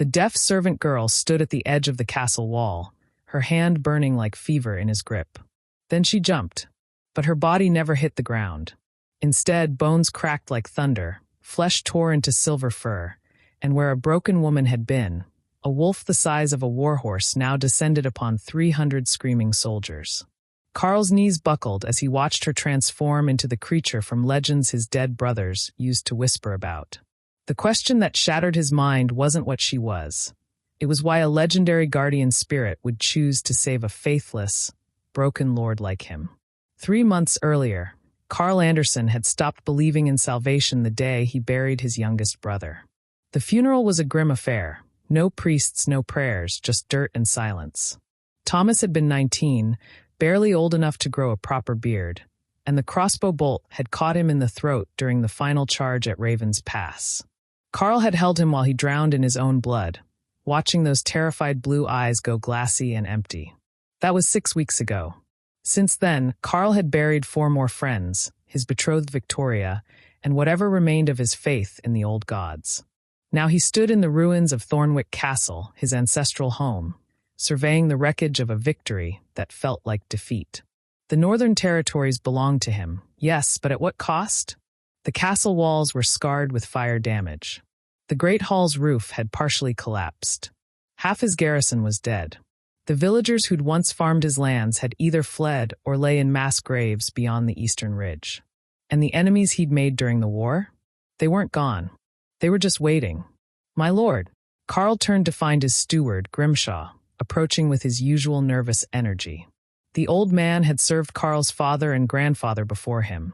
The deaf servant girl stood at the edge of the castle wall, her hand burning like fever in his grip. Then she jumped, but her body never hit the ground. Instead, bones cracked like thunder, flesh tore into silver fur, and where a broken woman had been, a wolf the size of a warhorse now descended upon 300 screaming soldiers. Carl's knees buckled as he watched her transform into the creature from legends his dead brothers used to whisper about. The question that shattered his mind wasn't what she was. It was why a legendary guardian spirit would choose to save a faithless, broken lord like him. 3 months earlier, Carl Anderson had stopped believing in salvation the day he buried his youngest brother. The funeral was a grim affair. No priests, no prayers, just dirt and silence. Thomas had been 19, barely old enough to grow a proper beard, and the crossbow bolt had caught him in the throat during the final charge at Raven's Pass. Carl had held him while he drowned in his own blood, watching those terrified blue eyes go glassy and empty. That was 6 weeks ago. Since then, Carl had buried 4 more friends, his betrothed Victoria, and whatever remained of his faith in the old gods. Now he stood in the ruins of Thornwick Castle, his ancestral home, surveying the wreckage of a victory that felt like defeat. The northern territories belonged to him, yes, but at what cost? The castle walls were scarred with fire damage. The great hall's roof had partially collapsed. Half his garrison was dead. The villagers who'd once farmed his lands had either fled or lay in mass graves beyond the eastern ridge. And the enemies he'd made during the war? They weren't gone. They were just waiting. My lord. Carl turned to find his steward, Grimshaw, approaching with his usual nervous energy. The old man had served Carl's father and grandfather before him,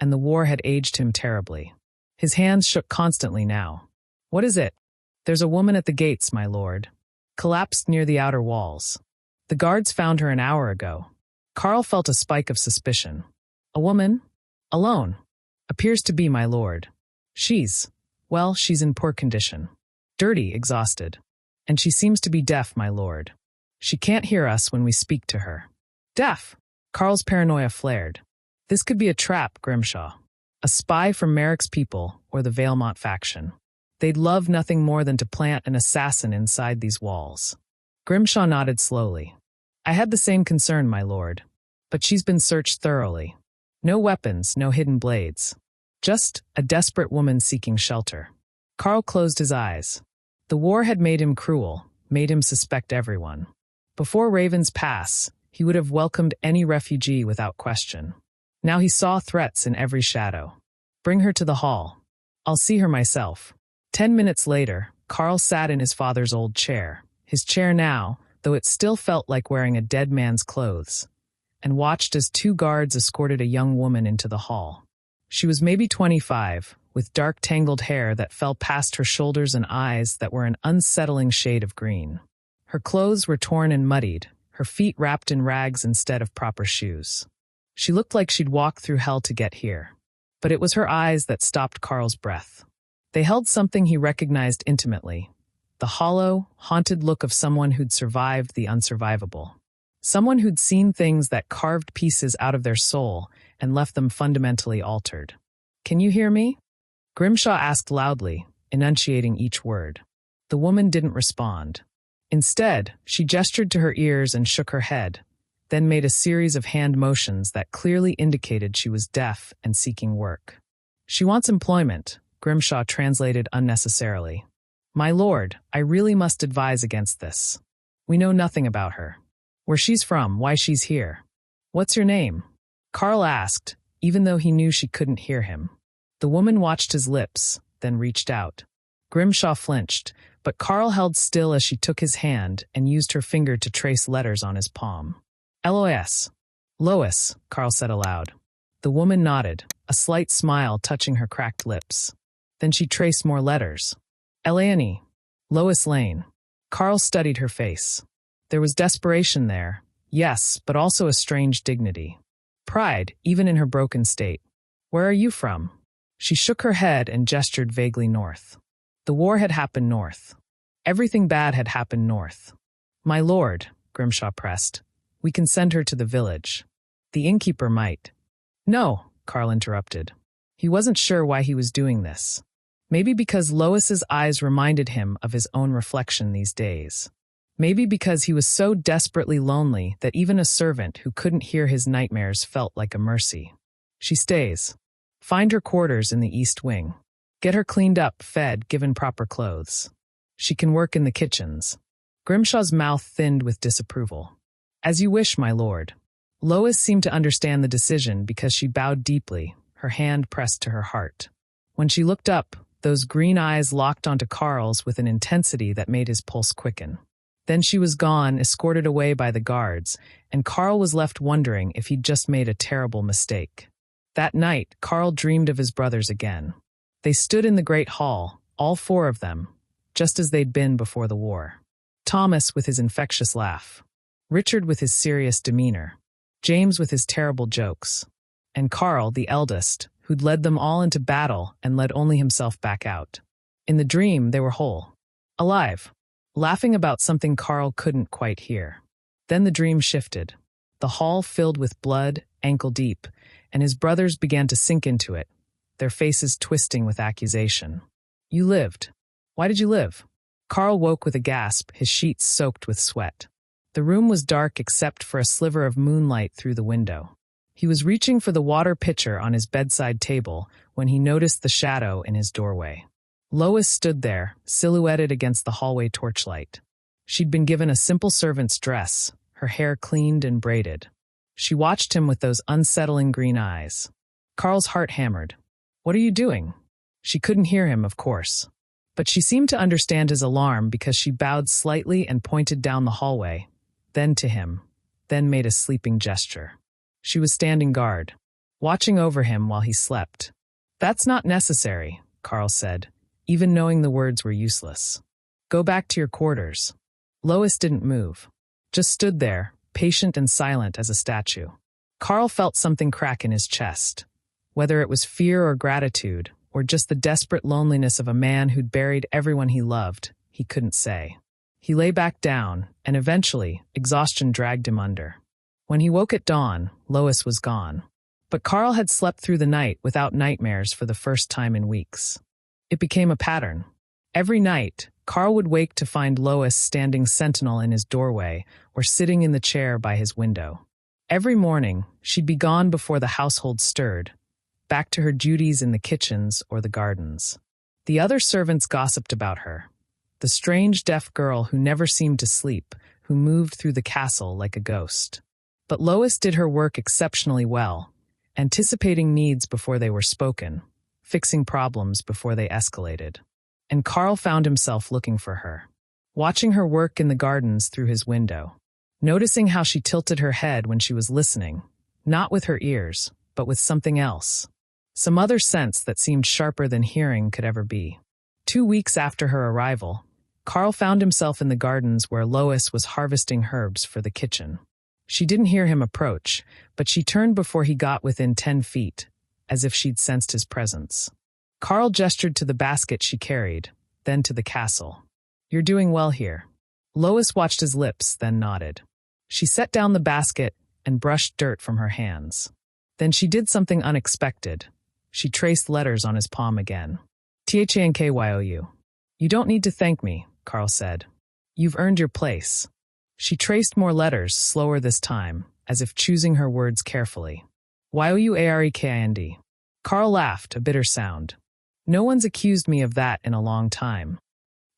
and the war had aged him terribly. His hands shook constantly now. What is it? There's a woman at the gates, my lord. Collapsed near the outer walls. The guards found her an hour ago. Carl felt a spike of suspicion. A woman? Alone. Appears to be, my lord. She's in poor condition. Dirty, exhausted. And she seems to be deaf, my lord. She can't hear us when we speak to her. Deaf! Carl's paranoia flared. This could be a trap, Grimshaw. A spy from Merrick's people or the Valemont faction. They'd love nothing more than to plant an assassin inside these walls. Grimshaw nodded slowly. I had the same concern, my lord. But she's been searched thoroughly. No weapons, no hidden blades. Just a desperate woman seeking shelter. Carl closed his eyes. The war had made him cruel, made him suspect everyone. Before Raven's Pass, he would have welcomed any refugee without question. Now he saw threats in every shadow. Bring her to the hall. I'll see her myself. 10 minutes later, Carl sat in his father's old chair, his chair now, though it still felt like wearing a dead man's clothes, and watched as 2 guards escorted a young woman into the hall. She was maybe 25, with dark tangled hair that fell past her shoulders and eyes that were an unsettling shade of green. Her clothes were torn and muddied, her feet wrapped in rags instead of proper shoes. She looked like she'd walked through hell to get here. But it was her eyes that stopped Carl's breath. They held something he recognized intimately, the hollow, haunted look of someone who'd survived the unsurvivable. Someone who'd seen things that carved pieces out of their soul and left them fundamentally altered. Can you hear me? Grimshaw asked loudly, enunciating each word. The woman didn't respond. Instead, she gestured to her ears and shook her head, then made a series of hand motions that clearly indicated she was deaf and seeking work. She wants employment, Grimshaw translated unnecessarily. My lord, I really must advise against this. We know nothing about her. Where she's from, why she's here. What's your name? Carl asked, even though he knew she couldn't hear him. The woman watched his lips, then reached out. Grimshaw flinched, but Carl held still as she took his hand and used her finger to trace letters on his palm. Lois. Lois, Carl said aloud. The woman nodded, a slight smile touching her cracked lips. Then she traced more letters. Eleni. Lois Lane. Carl studied her face. There was desperation there, yes, but also a strange dignity. Pride, even in her broken state. Where are you from? She shook her head and gestured vaguely north. The war had happened north. Everything bad had happened north. My lord, Grimshaw pressed, we can send her to the village. The innkeeper might. No, Carl interrupted. He wasn't sure why he was doing this. Maybe because Lois's eyes reminded him of his own reflection these days. Maybe because he was so desperately lonely that even a servant who couldn't hear his nightmares felt like a mercy. She stays. Find her quarters in the East Wing. Get her cleaned up, fed, given proper clothes. She can work in the kitchens. Grimshaw's mouth thinned with disapproval. As you wish, my lord. Lois seemed to understand the decision because she bowed deeply, her hand pressed to her heart. When she looked up, those green eyes locked onto Carl's with an intensity that made his pulse quicken. Then she was gone, escorted away by the guards, and Carl was left wondering if he'd just made a terrible mistake. That night, Carl dreamed of his brothers again. They stood in the great hall, all four of them, just as they'd been before the war. Thomas with his infectious laugh, Richard with his serious demeanor, James with his terrible jokes, and Carl, the eldest, who'd led them all into battle and led only himself back out. In the dream, they were whole, alive, laughing about something Carl couldn't quite hear. Then the dream shifted. The hall filled with blood, ankle deep, and his brothers began to sink into it, their faces twisting with accusation. You lived. Why did you live? Carl woke with a gasp, his sheets soaked with sweat. The room was dark except for a sliver of moonlight through the window. He was reaching for the water pitcher on his bedside table when he noticed the shadow in his doorway. Lois stood there, silhouetted against the hallway torchlight. She'd been given a simple servant's dress, her hair cleaned and braided. She watched him with those unsettling green eyes. Carl's heart hammered. What are you doing? She couldn't hear him, of course. But she seemed to understand his alarm because she bowed slightly and pointed down the hallway, then to him, then made a sleeping gesture. She was standing guard, watching over him while he slept. That's not necessary, Carl said, even knowing the words were useless. Go back to your quarters. Lois didn't move, just stood there, patient and silent as a statue. Carl felt something crack in his chest. Whether it was fear or gratitude, or just the desperate loneliness of a man who'd buried everyone he loved, he couldn't say. He lay back down, and eventually, exhaustion dragged him under. When he woke at dawn, Lois was gone. But Carl had slept through the night without nightmares for the first time in weeks. It became a pattern. Every night, Carl would wake to find Lois standing sentinel in his doorway or sitting in the chair by his window. Every morning, she'd be gone before the household stirred, back to her duties in the kitchens or the gardens. The other servants gossiped about her. The strange deaf girl who never seemed to sleep, who moved through the castle like a ghost. But Lois did her work exceptionally well, anticipating needs before they were spoken, fixing problems before they escalated. And Carl found himself looking for her, watching her work in the gardens through his window, noticing how she tilted her head when she was listening, not with her ears, but with something else. Some other sense that seemed sharper than hearing could ever be. 2 weeks after her arrival, Carl found himself in the gardens where Lois was harvesting herbs for the kitchen. She didn't hear him approach, but she turned before he got within 10 feet, as if she'd sensed his presence. Carl gestured to the basket she carried, then to the castle. You're doing well here. Lois watched his lips, then nodded. She set down the basket and brushed dirt from her hands. Then she did something unexpected. She traced letters on his palm again. THANKYOU. You don't need to thank me, Carl said. You've earned your place. She traced more letters, slower this time, as if choosing her words carefully. YOUAREKIND. Carl laughed, a bitter sound. No one's accused me of that in a long time.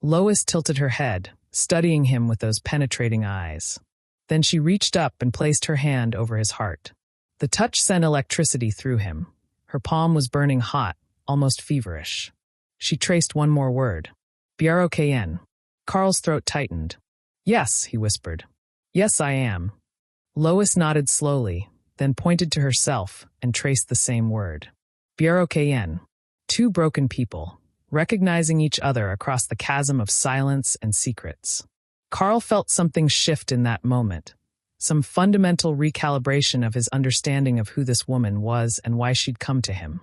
Lois tilted her head, studying him with those penetrating eyes. Then she reached up and placed her hand over his heart. The touch sent electricity through him. Her palm was burning hot, almost feverish. She traced one more word. BROKN. Carl's throat tightened. Yes, he whispered. Yes, I am. Lois nodded slowly, then pointed to herself and traced the same word. BROKN. Two broken people, recognizing each other across the chasm of silence and secrets. Carl felt something shift in that moment, some fundamental recalibration of his understanding of who this woman was and why she'd come to him.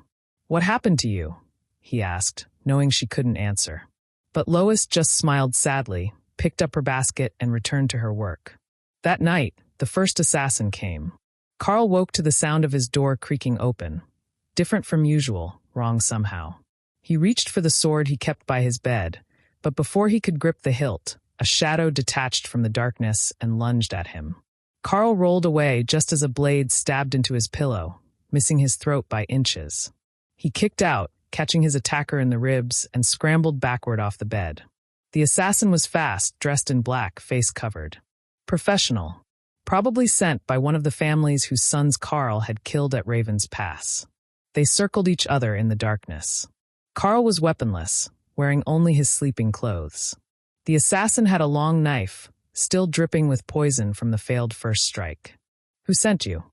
What happened to you? He asked, knowing she couldn't answer. But Lois just smiled sadly, picked up her basket and returned to her work. That night, the first assassin came. Carl woke to the sound of his door creaking open. Different from usual, wrong somehow. He reached for the sword he kept by his bed, but before he could grip the hilt, a shadow detached from the darkness and lunged at him. Carl rolled away just as a blade stabbed into his pillow, missing his throat by inches. He kicked out, catching his attacker in the ribs, and scrambled backward off the bed. The assassin was fast, dressed in black, face covered. Professional. Probably sent by one of the families whose sons Carl had killed at Raven's Pass. They circled each other in the darkness. Carl was weaponless, wearing only his sleeping clothes. The assassin had a long knife, still dripping with poison from the failed first strike. "Who sent you?"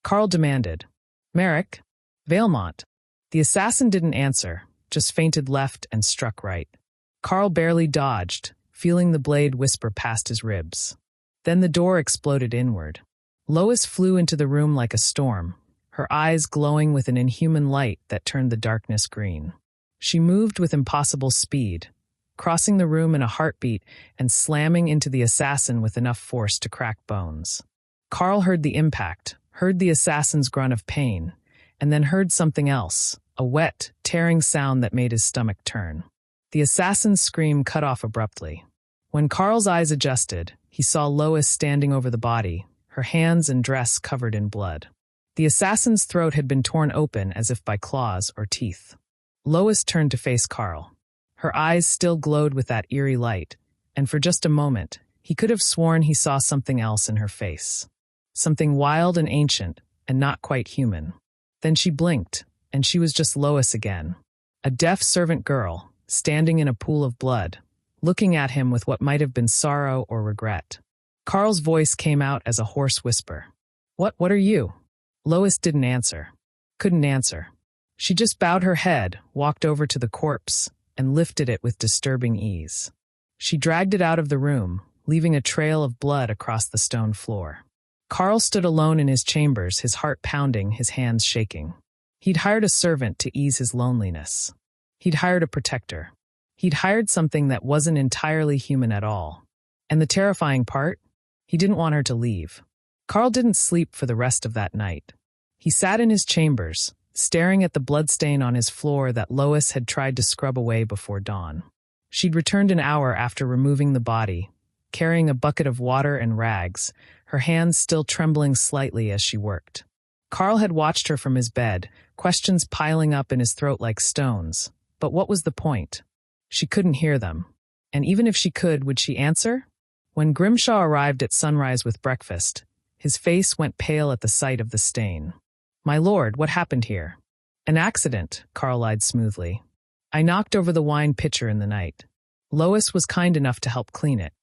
Carl demanded. "Merrick. Valemont." The assassin didn't answer, just feinted left and struck right. Carl barely dodged, feeling the blade whisper past his ribs. Then the door exploded inward. Lois flew into the room like a storm, her eyes glowing with an inhuman light that turned the darkness green. She moved with impossible speed, crossing the room in a heartbeat and slamming into the assassin with enough force to crack bones. Carl heard the impact, heard the assassin's grunt of pain, and then heard something else, a wet, tearing sound that made his stomach turn. The assassin's scream cut off abruptly. When Carl's eyes adjusted, he saw Lois standing over the body, her hands and dress covered in blood. The assassin's throat had been torn open as if by claws or teeth. Lois turned to face Carl. Her eyes still glowed with that eerie light, and for just a moment, he could have sworn he saw something else in her face. Something wild and ancient, and not quite human. Then she blinked, and she was just Lois again. A deaf servant girl, standing in a pool of blood, looking at him with what might have been sorrow or regret. Carl's voice came out as a hoarse whisper. What are you?" Lois didn't answer. Couldn't answer. She just bowed her head, walked over to the corpse, and lifted it with disturbing ease. She dragged it out of the room, leaving a trail of blood across the stone floor. Carl stood alone in his chambers, his heart pounding, his hands shaking. He'd hired a servant to ease his loneliness. He'd hired a protector. He'd hired something that wasn't entirely human at all. And the terrifying part? He didn't want her to leave. Carl didn't sleep for the rest of that night. He sat in his chambers, staring at the bloodstain on his floor that Lois had tried to scrub away before dawn. She'd returned an hour after removing the body, carrying a bucket of water and rags, her hands still trembling slightly as she worked. Carl had watched her from his bed, questions piling up in his throat like stones. But what was the point? She couldn't hear them. And even if she could, would she answer? When Grimshaw arrived at sunrise with breakfast, his face went pale at the sight of the stain. "My lord, what happened here?" "An accident," Carl lied smoothly. "I knocked over the wine pitcher in the night. Lois was kind enough to help clean it."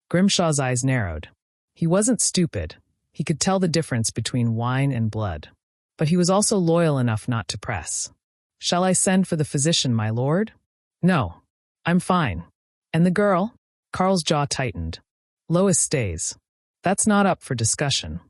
Grimshaw's eyes narrowed. He wasn't stupid. He could tell the difference between wine and blood. But he was also loyal enough not to press. "Shall I send for the physician, my lord?" "No. I'm fine." "And the girl?" Carl's jaw tightened. "Lois stays." That's not up for discussion.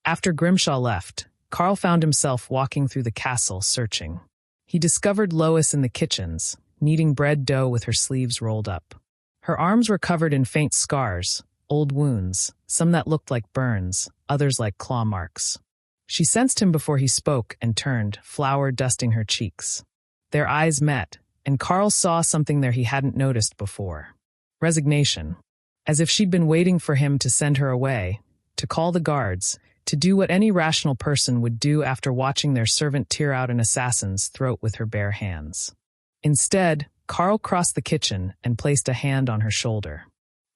After Grimshaw left, Carl found himself walking through the castle, searching. He discovered Lois in the kitchens, kneading bread dough with her sleeves rolled up. Her arms were covered in faint scars, old wounds, some that looked like burns, others like claw marks. She sensed him before he spoke and turned, flour dusting her cheeks. Their eyes met, and Carl saw something there he hadn't noticed before. Resignation. As if she'd been waiting for him to send her away, to call the guards, to do what any rational person would do after watching their servant tear out an assassin's throat with her bare hands. Instead, Carl crossed the kitchen and placed a hand on her shoulder.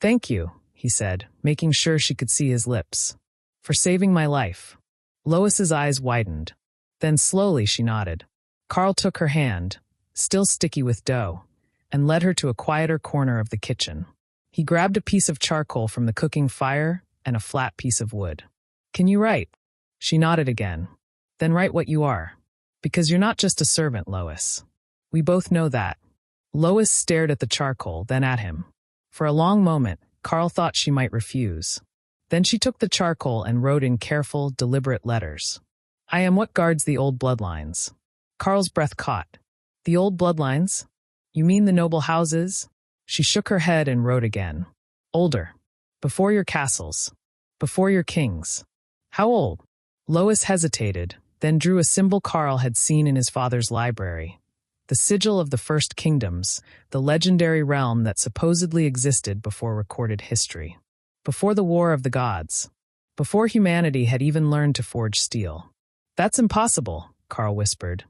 "Thank you," he said, making sure she could see his lips. "For saving my life." Lois's eyes widened. Then slowly she nodded. Carl took her hand, still sticky with dough, and led her to a quieter corner of the kitchen. He grabbed a piece of charcoal from the cooking fire and a flat piece of wood. "Can you write?" She nodded again. "Then write what you are. Because you're not just a servant, Lois. We both know that." Lois stared at the charcoal, then at him. For a long moment, Carl thought she might refuse. Then she took the charcoal and wrote in careful, deliberate letters. "I am what guards the old bloodlines." Carl's breath caught. "The old bloodlines? You mean the noble houses?" She shook her head and wrote again. "Older. Before your castles. Before your kings." "How old?" Lois hesitated, then drew a symbol Carl had seen in his father's library. the sigil of the First Kingdoms, the legendary realm that supposedly existed before recorded history. Before the War of the Gods. Before humanity had even learned to forge steel. That's impossible, Carl whispered.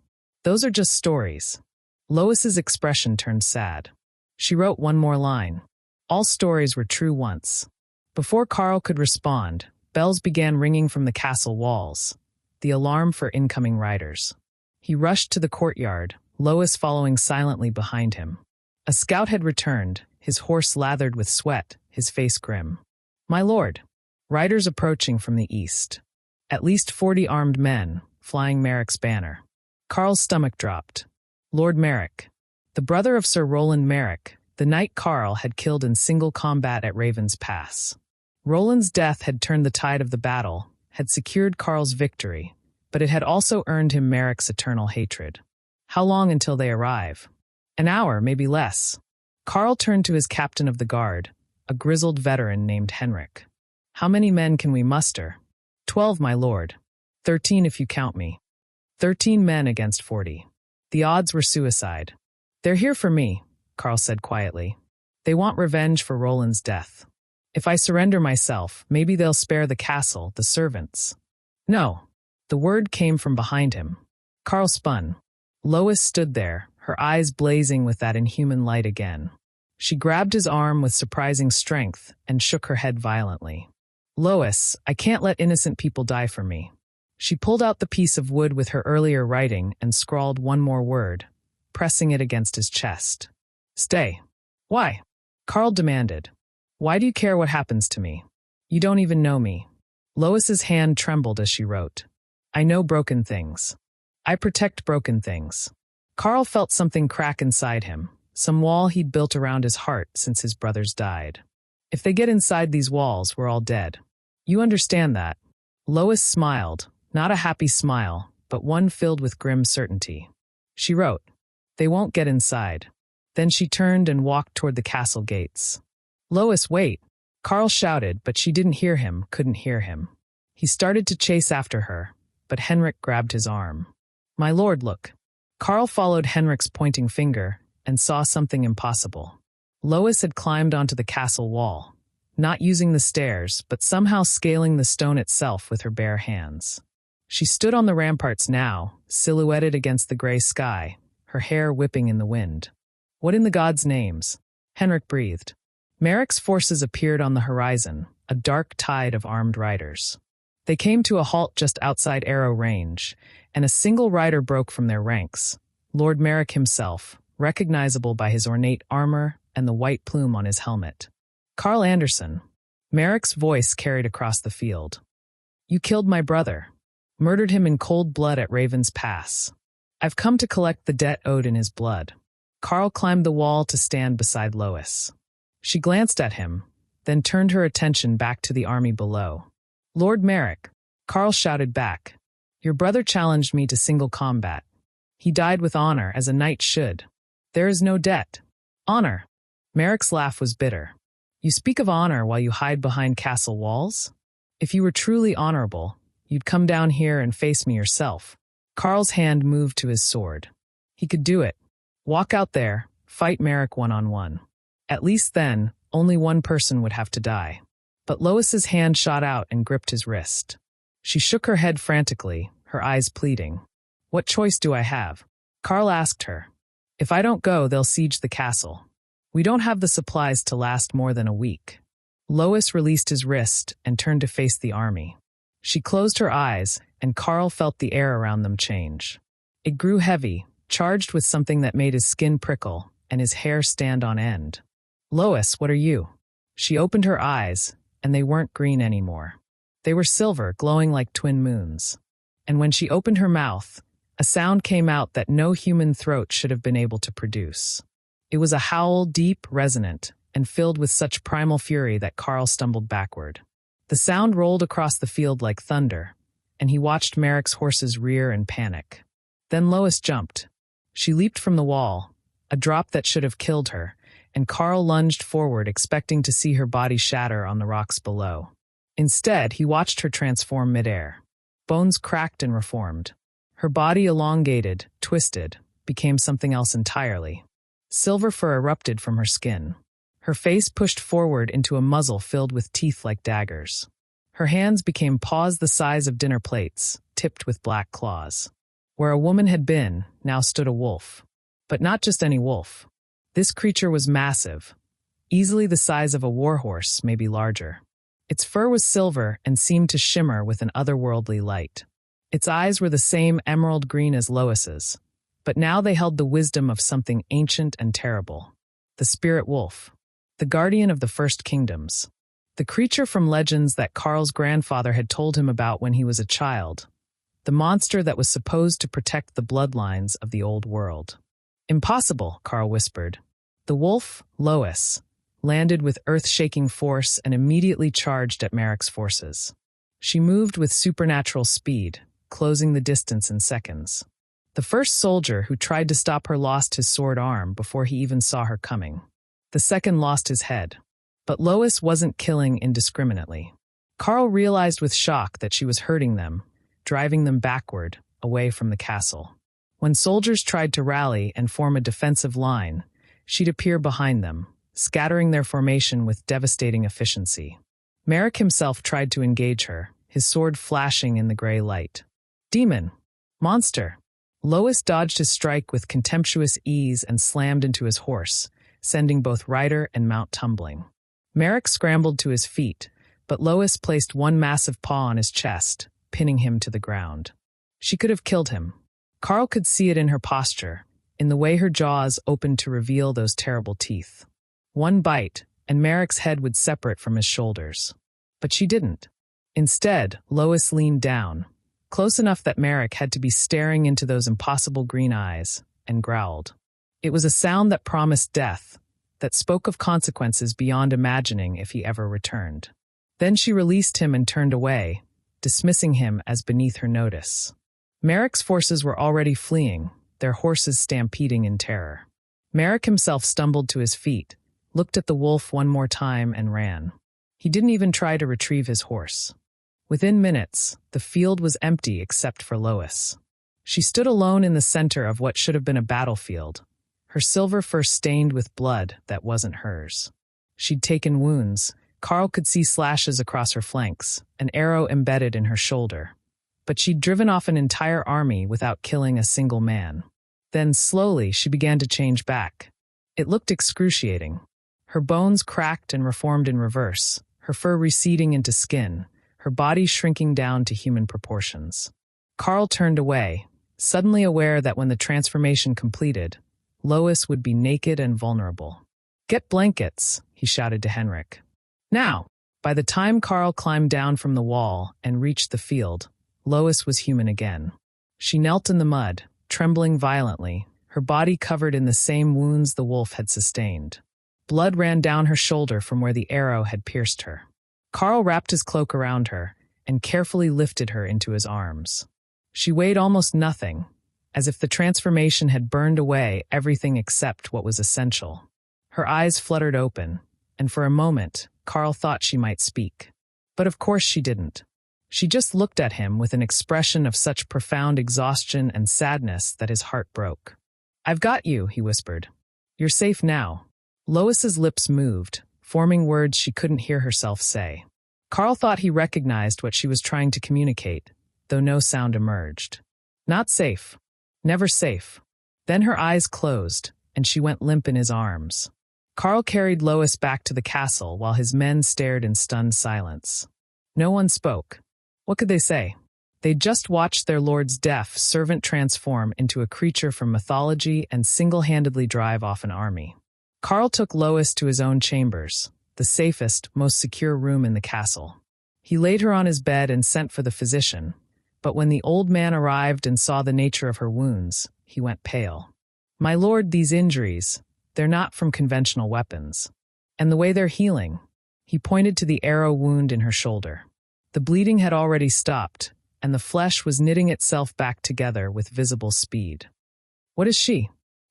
Those are just stories. Lois's expression turned sad. She wrote one more line. All stories were true once. Before Carl could respond, bells began ringing from the castle walls, the alarm for incoming riders. He rushed to the courtyard, Lois following silently behind him. A scout had returned, his horse lathered with sweat, his face grim. My lord. Riders approaching from the east. At least 40 armed men, flying Merrick's banner. Carl's stomach dropped. Lord Merrick. The brother of Sir Roland Merrick, the knight Carl had killed in single combat at Raven's Pass. Roland's death had turned the tide of the battle, had secured Carl's victory, but it had also earned him Merrick's eternal hatred. How long until they arrive? An hour, maybe less. Carl turned to his captain of the guard, a grizzled veteran named Henrik. How many men can we muster? 12, my lord. 13 if you count me. 13 men against 40. The odds were suicide. They're here for me, Carl said quietly. They want revenge for Roland's death. If I surrender myself, maybe they'll spare the castle, the servants. No. The word came from behind him. Carl spun. Lois stood there, her eyes blazing with that inhuman light again. She grabbed his arm with surprising strength and shook her head violently. Lois, I can't let innocent people die for me. She pulled out the piece of wood with her earlier writing and scrawled one more word, pressing it against his chest. Stay. Why? Carl demanded. Why do you care what happens to me? You don't even know me. Lois's hand trembled as she wrote. I know broken things. I protect broken things. Carl felt something crack inside him, some wall he'd built around his heart since his brothers died. If they get inside these walls, we're all dead. You understand that? Lois smiled, not a happy smile, but one filled with grim certainty. She wrote, They won't get inside. Then she turned and walked toward the castle gates. Lois, wait! Carl shouted, but she didn't hear him, couldn't hear him. He started to chase after her, but Henrik grabbed his arm. My lord, look. Carl followed Henrik's pointing finger and saw something impossible. Lois had climbed onto the castle wall, not using the stairs, but somehow scaling the stone itself with her bare hands. She stood on the ramparts now, silhouetted against the gray sky, her hair whipping in the wind. What in the gods' names? Henrik breathed. Merrick's forces appeared on the horizon, a dark tide of armed riders. They came to a halt just outside arrow range, and a single rider broke from their ranks, Lord Merrick himself, recognizable by his ornate armor and the white plume on his helmet. Carl Anderson. Merrick's voice carried across the field. You killed my brother. Murdered him in cold blood at Raven's Pass. I've come to collect the debt owed in his blood. Carl climbed the wall to stand beside Lois. She glanced at him, then turned her attention back to the army below. Lord Merrick, Carl shouted back. Your brother challenged me to single combat. He died with honor, as a knight should. There is no debt. Honor. Merrick's laugh was bitter. You speak of honor while you hide behind castle walls? If you were truly honorable, you'd come down here and face me yourself. Carl's hand moved to his sword. He could do it. Walk out there, fight Merrick one-on-one. At least then, only one person would have to die. But Lois's hand shot out and gripped his wrist. She shook her head frantically, her eyes pleading. What choice do I have? Carl asked her. If I don't go, they'll siege the castle. We don't have the supplies to last more than a week. Lois released his wrist and turned to face the army. She closed her eyes, and Carl felt the air around them change. It grew heavy, charged with something that made his skin prickle and his hair stand on end. Lois, what are you? She opened her eyes, and they weren't green anymore. They were silver, glowing like twin moons. And when she opened her mouth, a sound came out that no human throat should have been able to produce. It was a howl, deep, resonant, and filled with such primal fury that Carl stumbled backward. The sound rolled across the field like thunder, and he watched Merrick's horses rear in panic. Then Lois jumped. She leaped from the wall, a drop that should have killed her, and Carl lunged forward, expecting to see her body shatter on the rocks below. Instead, he watched her transform midair. Bones cracked and reformed. Her body elongated, twisted, became something else entirely. Silver fur erupted from her skin. Her face pushed forward into a muzzle filled with teeth like daggers. Her hands became paws the size of dinner plates, tipped with black claws. Where a woman had been, now stood a wolf. But not just any wolf. This creature was massive, easily the size of a warhorse, maybe larger. Its fur was silver and seemed to shimmer with an otherworldly light. Its eyes were the same emerald green as Lois's, but now they held the wisdom of something ancient and terrible. The spirit wolf, the guardian of the first kingdoms. The creature from legends that Carl's grandfather had told him about when he was a child. The monster that was supposed to protect the bloodlines of the old world. Impossible, Carl whispered. The wolf, Lois, landed with earth-shaking force and immediately charged at Merrick's forces. She moved with supernatural speed, closing the distance in seconds. The first soldier who tried to stop her lost his sword arm before he even saw her coming. The second lost his head. But Lois wasn't killing indiscriminately. Carl realized with shock that she was hurting them, driving them backward, away from the castle. When soldiers tried to rally and form a defensive line, she'd appear behind them, scattering their formation with devastating efficiency. Merrick himself tried to engage her, his sword flashing in the gray light. Demon! Monster! Lois dodged his strike with contemptuous ease and slammed into his horse, sending both rider and mount tumbling. Merrick scrambled to his feet, but Lois placed one massive paw on his chest, pinning him to the ground. She could have killed him. Carl could see it in her posture, in the way her jaws opened to reveal those terrible teeth. One bite, and Merrick's head would separate from his shoulders. But she didn't. Instead, Lois leaned down, close enough that Merrick had to be staring into those impossible green eyes, and growled. It was a sound that promised death, that spoke of consequences beyond imagining if he ever returned. Then she released him and turned away, dismissing him as beneath her notice. Merrick's forces were already fleeing, their horses stampeding in terror. Merrick himself stumbled to his feet, looked at the wolf one more time and ran. He didn't even try to retrieve his horse. Within minutes, the field was empty except for Lois. She stood alone in the center of what should have been a battlefield, her silver fur stained with blood that wasn't hers. She'd taken wounds. Carl could see slashes across her flanks, an arrow embedded in her shoulder. But she'd driven off an entire army without killing a single man. Then, slowly, she began to change back. It looked excruciating. Her bones cracked and reformed in reverse, her fur receding into skin, her body shrinking down to human proportions. Carl turned away, suddenly aware that when the transformation completed, Lois would be naked and vulnerable. "Get blankets," he shouted to Henrik. Now! By the time Carl climbed down from the wall and reached the field, Lois was human again. She knelt in the mud, trembling violently, her body covered in the same wounds the wolf had sustained. Blood ran down her shoulder from where the arrow had pierced her. Carl wrapped his cloak around her and carefully lifted her into his arms. She weighed almost nothing, as if the transformation had burned away everything except what was essential. Her eyes fluttered open, and for a moment, Carl thought she might speak. But of course she didn't. She just looked at him with an expression of such profound exhaustion and sadness that his heart broke. "I've got you," he whispered. "You're safe now." Lois's lips moved, forming words she couldn't hear herself say. Carl thought he recognized what she was trying to communicate, though no sound emerged. Not safe. Never safe. Then her eyes closed, and she went limp in his arms. Carl carried Lois back to the castle while his men stared in stunned silence. No one spoke. What could they say? They'd just watched their lord's deaf servant transform into a creature from mythology and single-handedly drive off an army. Carl took Lois to his own chambers, the safest, most secure room in the castle. He laid her on his bed and sent for the physician, but when the old man arrived and saw the nature of her wounds, he went pale. "My lord, these injuries, they're not from conventional weapons. And the way they're healing," he pointed to the arrow wound in her shoulder. The bleeding had already stopped, and the flesh was knitting itself back together with visible speed. "What is she?"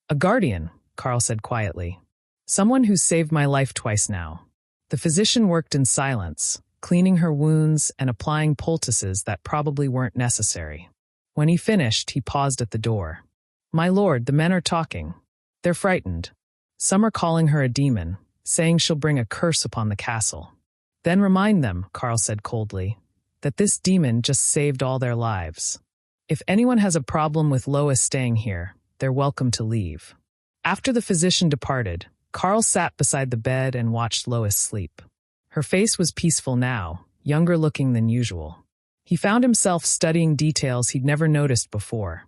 "A guardian," Carl said quietly. "Someone who's saved my life twice now." The physician worked in silence, cleaning her wounds and applying poultices that probably weren't necessary. When he finished, he paused at the door. My lord, the men are talking. They're frightened. Some are calling her a demon, saying she'll bring a curse upon the castle. Then remind them, Carl said coldly, that this demon just saved all their lives. If anyone has a problem with Lois staying here, they're welcome to leave. After the physician departed, Carl sat beside the bed and watched Lois sleep. Her face was peaceful now, younger looking than usual. He found himself studying details he'd never noticed before.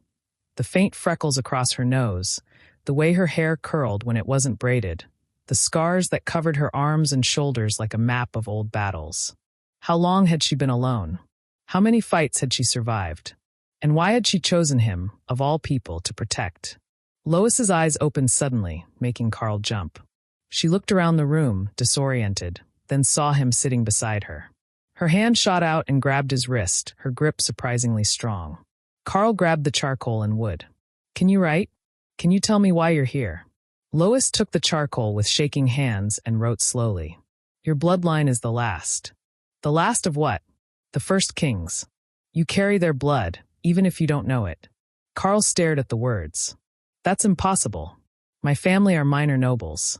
The faint freckles across her nose, the way her hair curled when it wasn't braided, the scars that covered her arms and shoulders like a map of old battles. How long had she been alone? How many fights had she survived? And why had she chosen him, of all people, to protect? Lois's eyes opened suddenly, making Carl jump. She looked around the room, disoriented, then saw him sitting beside her. Her hand shot out and grabbed his wrist, her grip surprisingly strong. Carl grabbed the charcoal and wood. Can you write? Can you tell me why you're here? Lois took the charcoal with shaking hands and wrote slowly. Your bloodline is the last. The last of what? The first kings. You carry their blood, even if you don't know it. Carl stared at the words. That's impossible. My family are minor nobles.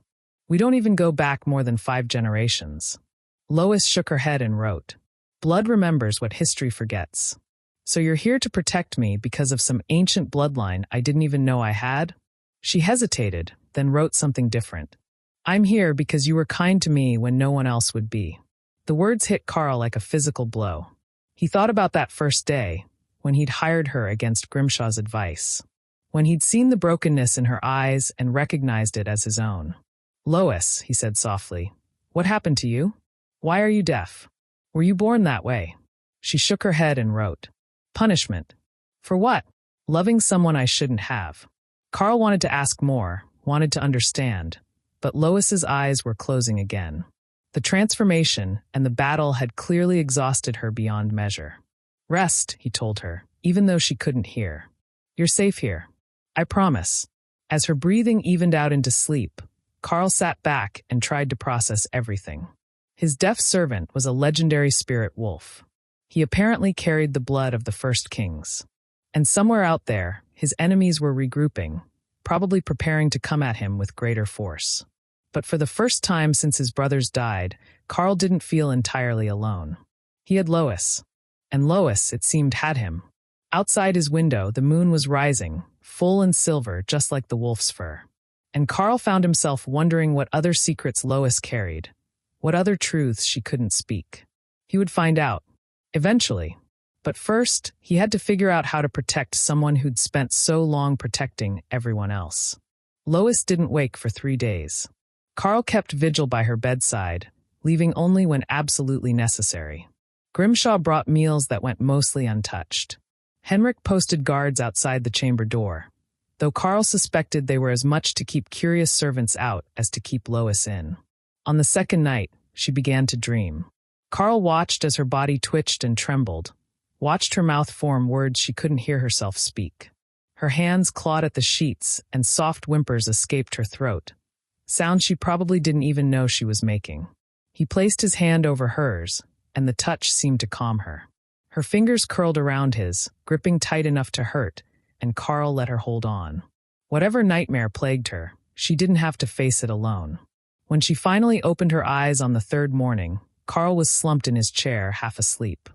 We don't even go back more than 5 generations. Lois shook her head and wrote, Blood remembers what history forgets. So you're here to protect me because of some ancient bloodline I didn't even know I had? She hesitated, then wrote something different. I'm here because you were kind to me when no one else would be. The words hit Carl like a physical blow. He thought about that first day, when he'd hired her against Grimshaw's advice. When he'd seen the brokenness in her eyes and recognized it as his own. Lois, he said softly, what happened to you? Why are you deaf? Were you born that way? She shook her head and wrote, Punishment. For what? Loving someone I shouldn't have. Carl wanted to ask more, wanted to understand, but Lois's eyes were closing again. The transformation and the battle had clearly exhausted her beyond measure. Rest, he told her, even though she couldn't hear. You're safe here. I promise. As her breathing evened out into sleep, Carl sat back and tried to process everything. His deaf servant was a legendary spirit wolf. He apparently carried the blood of the first kings. And somewhere out there, his enemies were regrouping, probably preparing to come at him with greater force. But for the first time since his brothers died, Carl didn't feel entirely alone. He had Lois. And Lois, it seemed, had him. Outside his window, the moon was rising, full and silver, just like the wolf's fur. And Carl found himself wondering what other secrets Lois carried, what other truths she couldn't speak. He would find out. Eventually. But first, he had to figure out how to protect someone who'd spent so long protecting everyone else. Lois didn't wake for 3 days. Carl kept vigil by her bedside, leaving only when absolutely necessary. Grimshaw brought meals that went mostly untouched. Henrik posted guards outside the chamber door, though Carl suspected they were as much to keep curious servants out as to keep Lois in. On the second night, she began to dream. Carl watched as her body twitched and trembled, watched her mouth form words she couldn't hear herself speak. Her hands clawed at the sheets, and soft whimpers escaped her throat, sounds she probably didn't even know she was making. He placed his hand over hers, and the touch seemed to calm her. Her fingers curled around his, gripping tight enough to hurt, and Carl let her hold on. Whatever nightmare plagued her, she didn't have to face it alone. When she finally opened her eyes on the third morning, Carl was slumped in his chair, half asleep.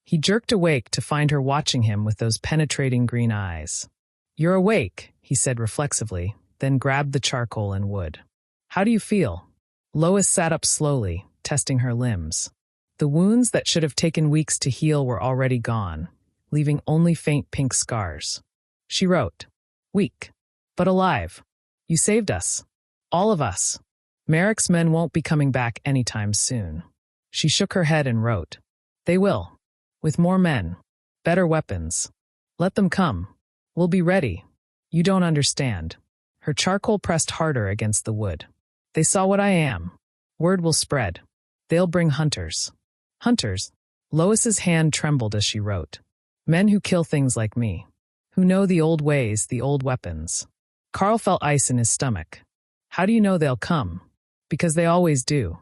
He jerked awake to find her watching him with those penetrating green eyes. You're awake, he said reflexively, then grabbed the charcoal and wood. How do you feel? Lois sat up slowly, testing her limbs. The wounds that should have taken weeks to heal were already gone, leaving only faint pink scars. She wrote, Weak, but alive. You saved us. All of us. Merrick's men won't be coming back anytime soon. She shook her head and wrote, They will. With more men. Better weapons. Let them come. We'll be ready. You don't understand. Her charcoal pressed harder against the wood. They saw what I am. Word will spread. They'll bring hunters. Hunters. Lois's hand trembled as she wrote. Men who kill things like me. Who know the old ways, the old weapons. Carl felt ice in his stomach. How do you know they'll come? Because they always do.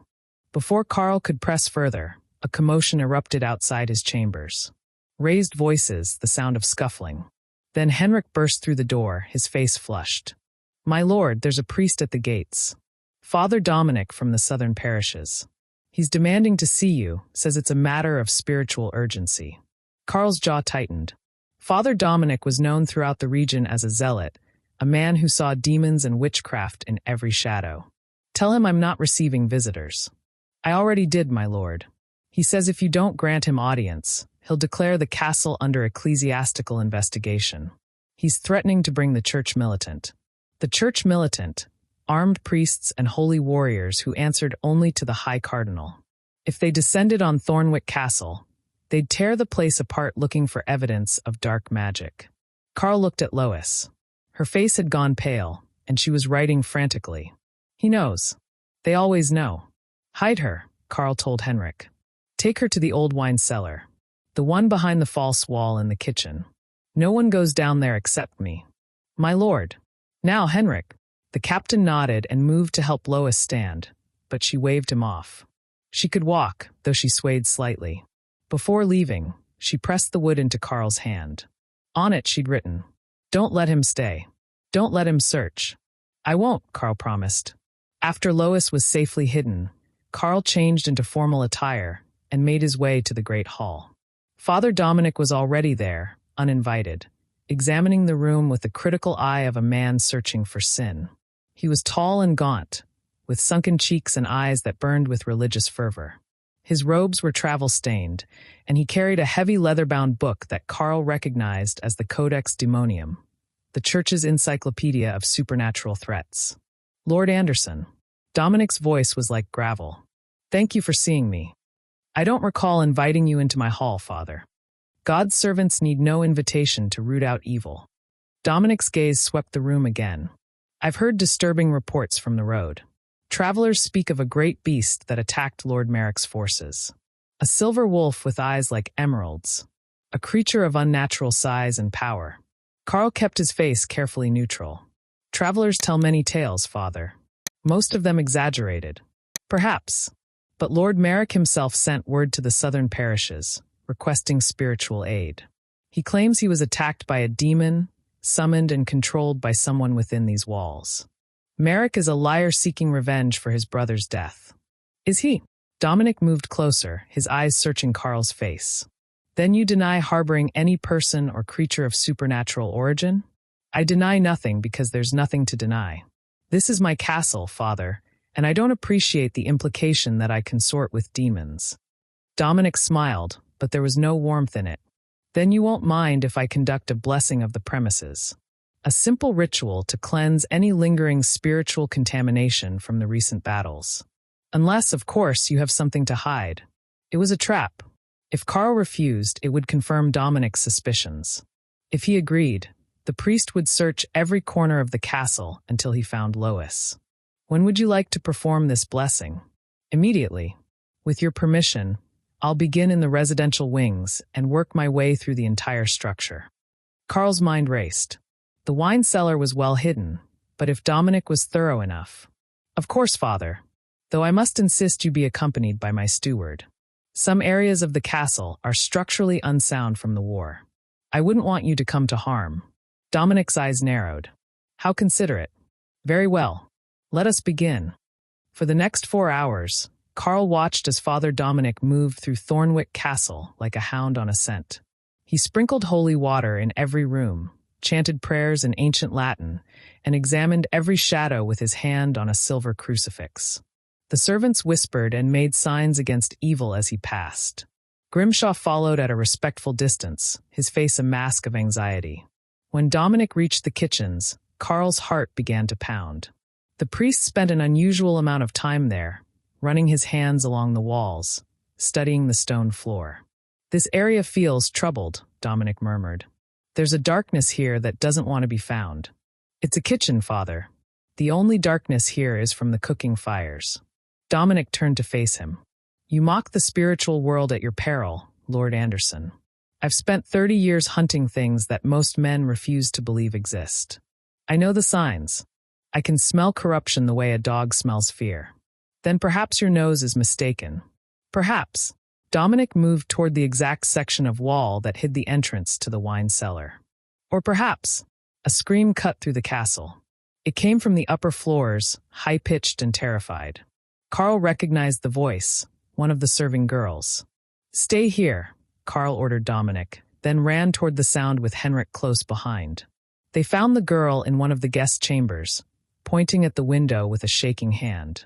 Before Carl could press further, a commotion erupted outside his chambers. Raised voices, the sound of scuffling. Then Henrik burst through the door, his face flushed. "My lord, there's a priest at the gates. Father Dominic from the southern parishes. He's demanding to see you, says it's a matter of spiritual urgency." Karl's jaw tightened. Father Dominic was known throughout the region as a zealot, a man who saw demons and witchcraft in every shadow. "Tell him I'm not receiving visitors." "I already did, my lord. He says if you don't grant him audience, he'll declare the castle under ecclesiastical investigation. He's threatening to bring the church militant." The church militant, armed priests and holy warriors who answered only to the High Cardinal. If they descended on Thornwick Castle, they'd tear the place apart looking for evidence of dark magic. Karl looked at Lois. Her face had gone pale, and she was writing frantically. "He knows. They always know." "Hide her," Karl told Henrik. "Take her to the old wine cellar. The one behind the false wall in the kitchen. No one goes down there except me." "My lord." "Now, Henrik." The captain nodded and moved to help Lois stand, but she waved him off. She could walk, though she swayed slightly. Before leaving, she pressed the wood into Karl's hand. On it she'd written, "Don't let him stay. Don't let him search." "I won't," Karl promised. After Lois was safely hidden, Karl changed into formal attire and made his way to the great hall. Father Dominic was already there, uninvited, examining the room with the critical eye of a man searching for sin. He was tall and gaunt, with sunken cheeks and eyes that burned with religious fervor. His robes were travel-stained, and he carried a heavy leather-bound book that Karl recognized as the Codex Daemonium, the church's encyclopedia of supernatural threats. "Lord Anderson." Dominic's voice was like gravel. "Thank you for seeing me. I don't recall inviting you into my hall, Father. God's servants need no invitation to root out evil." Dominic's gaze swept the room again. "I've heard disturbing reports from the road. Travelers speak of a great beast that attacked Lord Merrick's forces. A silver wolf with eyes like emeralds. A creature of unnatural size and power." Karl kept his face carefully neutral. "Travelers tell many tales, Father. Most of them exaggerated. Perhaps. But Lord Merrick himself sent word to the southern parishes, requesting spiritual aid. He claims he was attacked by a demon, summoned and controlled by someone within these walls. Merrick is a liar seeking revenge for his brother's death." "Is he?" Dominic moved closer, his eyes searching Karl's face. "Then you deny harboring any person or creature of supernatural origin?" "I deny nothing because there's nothing to deny. This is my castle, Father, and I don't appreciate the implication that I consort with demons." Dominic smiled, but there was no warmth in it. "Then you won't mind if I conduct a blessing of the premises. A simple ritual to cleanse any lingering spiritual contamination from the recent battles. Unless, of course, you have something to hide." It was a trap. If Karl refused, it would confirm Dominic's suspicions. If he agreed, the priest would search every corner of the castle until he found Lois. "When would you like to perform this blessing?" "Immediately. With your permission, I'll begin in the residential wings and work my way through the entire structure." Karl's mind raced. The wine cellar was well hidden, but if Dominic was thorough enough. "Of course, Father. Though I must insist you be accompanied by my steward. Some areas of the castle are structurally unsound from the war. I wouldn't want you to come to harm." Dominic's eyes narrowed. "How considerate. Very well. Let us begin." For the next 4 hours, Karl watched as Father Dominic moved through Thornwick Castle like a hound on a scent. He sprinkled holy water in every room, chanted prayers in ancient Latin, and examined every shadow with his hand on a silver crucifix. The servants whispered and made signs against evil as he passed. Grimshaw followed at a respectful distance, his face a mask of anxiety. When Dominic reached the kitchens, Karl's heart began to pound. The priest spent an unusual amount of time there, running his hands along the walls, studying the stone floor. "This area feels troubled," Dominic murmured. "There's a darkness here that doesn't want to be found." "It's a kitchen, Father. The only darkness here is from the cooking fires." Dominic turned to face him. "You mock the spiritual world at your peril, Lord Anderson. I've spent 30 years hunting things that most men refuse to believe exist. I know the signs. I can smell corruption the way a dog smells fear. Then perhaps your nose is mistaken. Perhaps." Dominic moved toward the exact section of wall that hid the entrance to the wine cellar. Or perhaps a scream cut through the castle. It came from the upper floors, high-pitched and terrified. Carl recognized the voice, one of the serving girls. "Stay here," Carl ordered Dominic, then ran toward the sound with Henrik close behind. They found the girl in one of the guest chambers, pointing at the window with a shaking hand.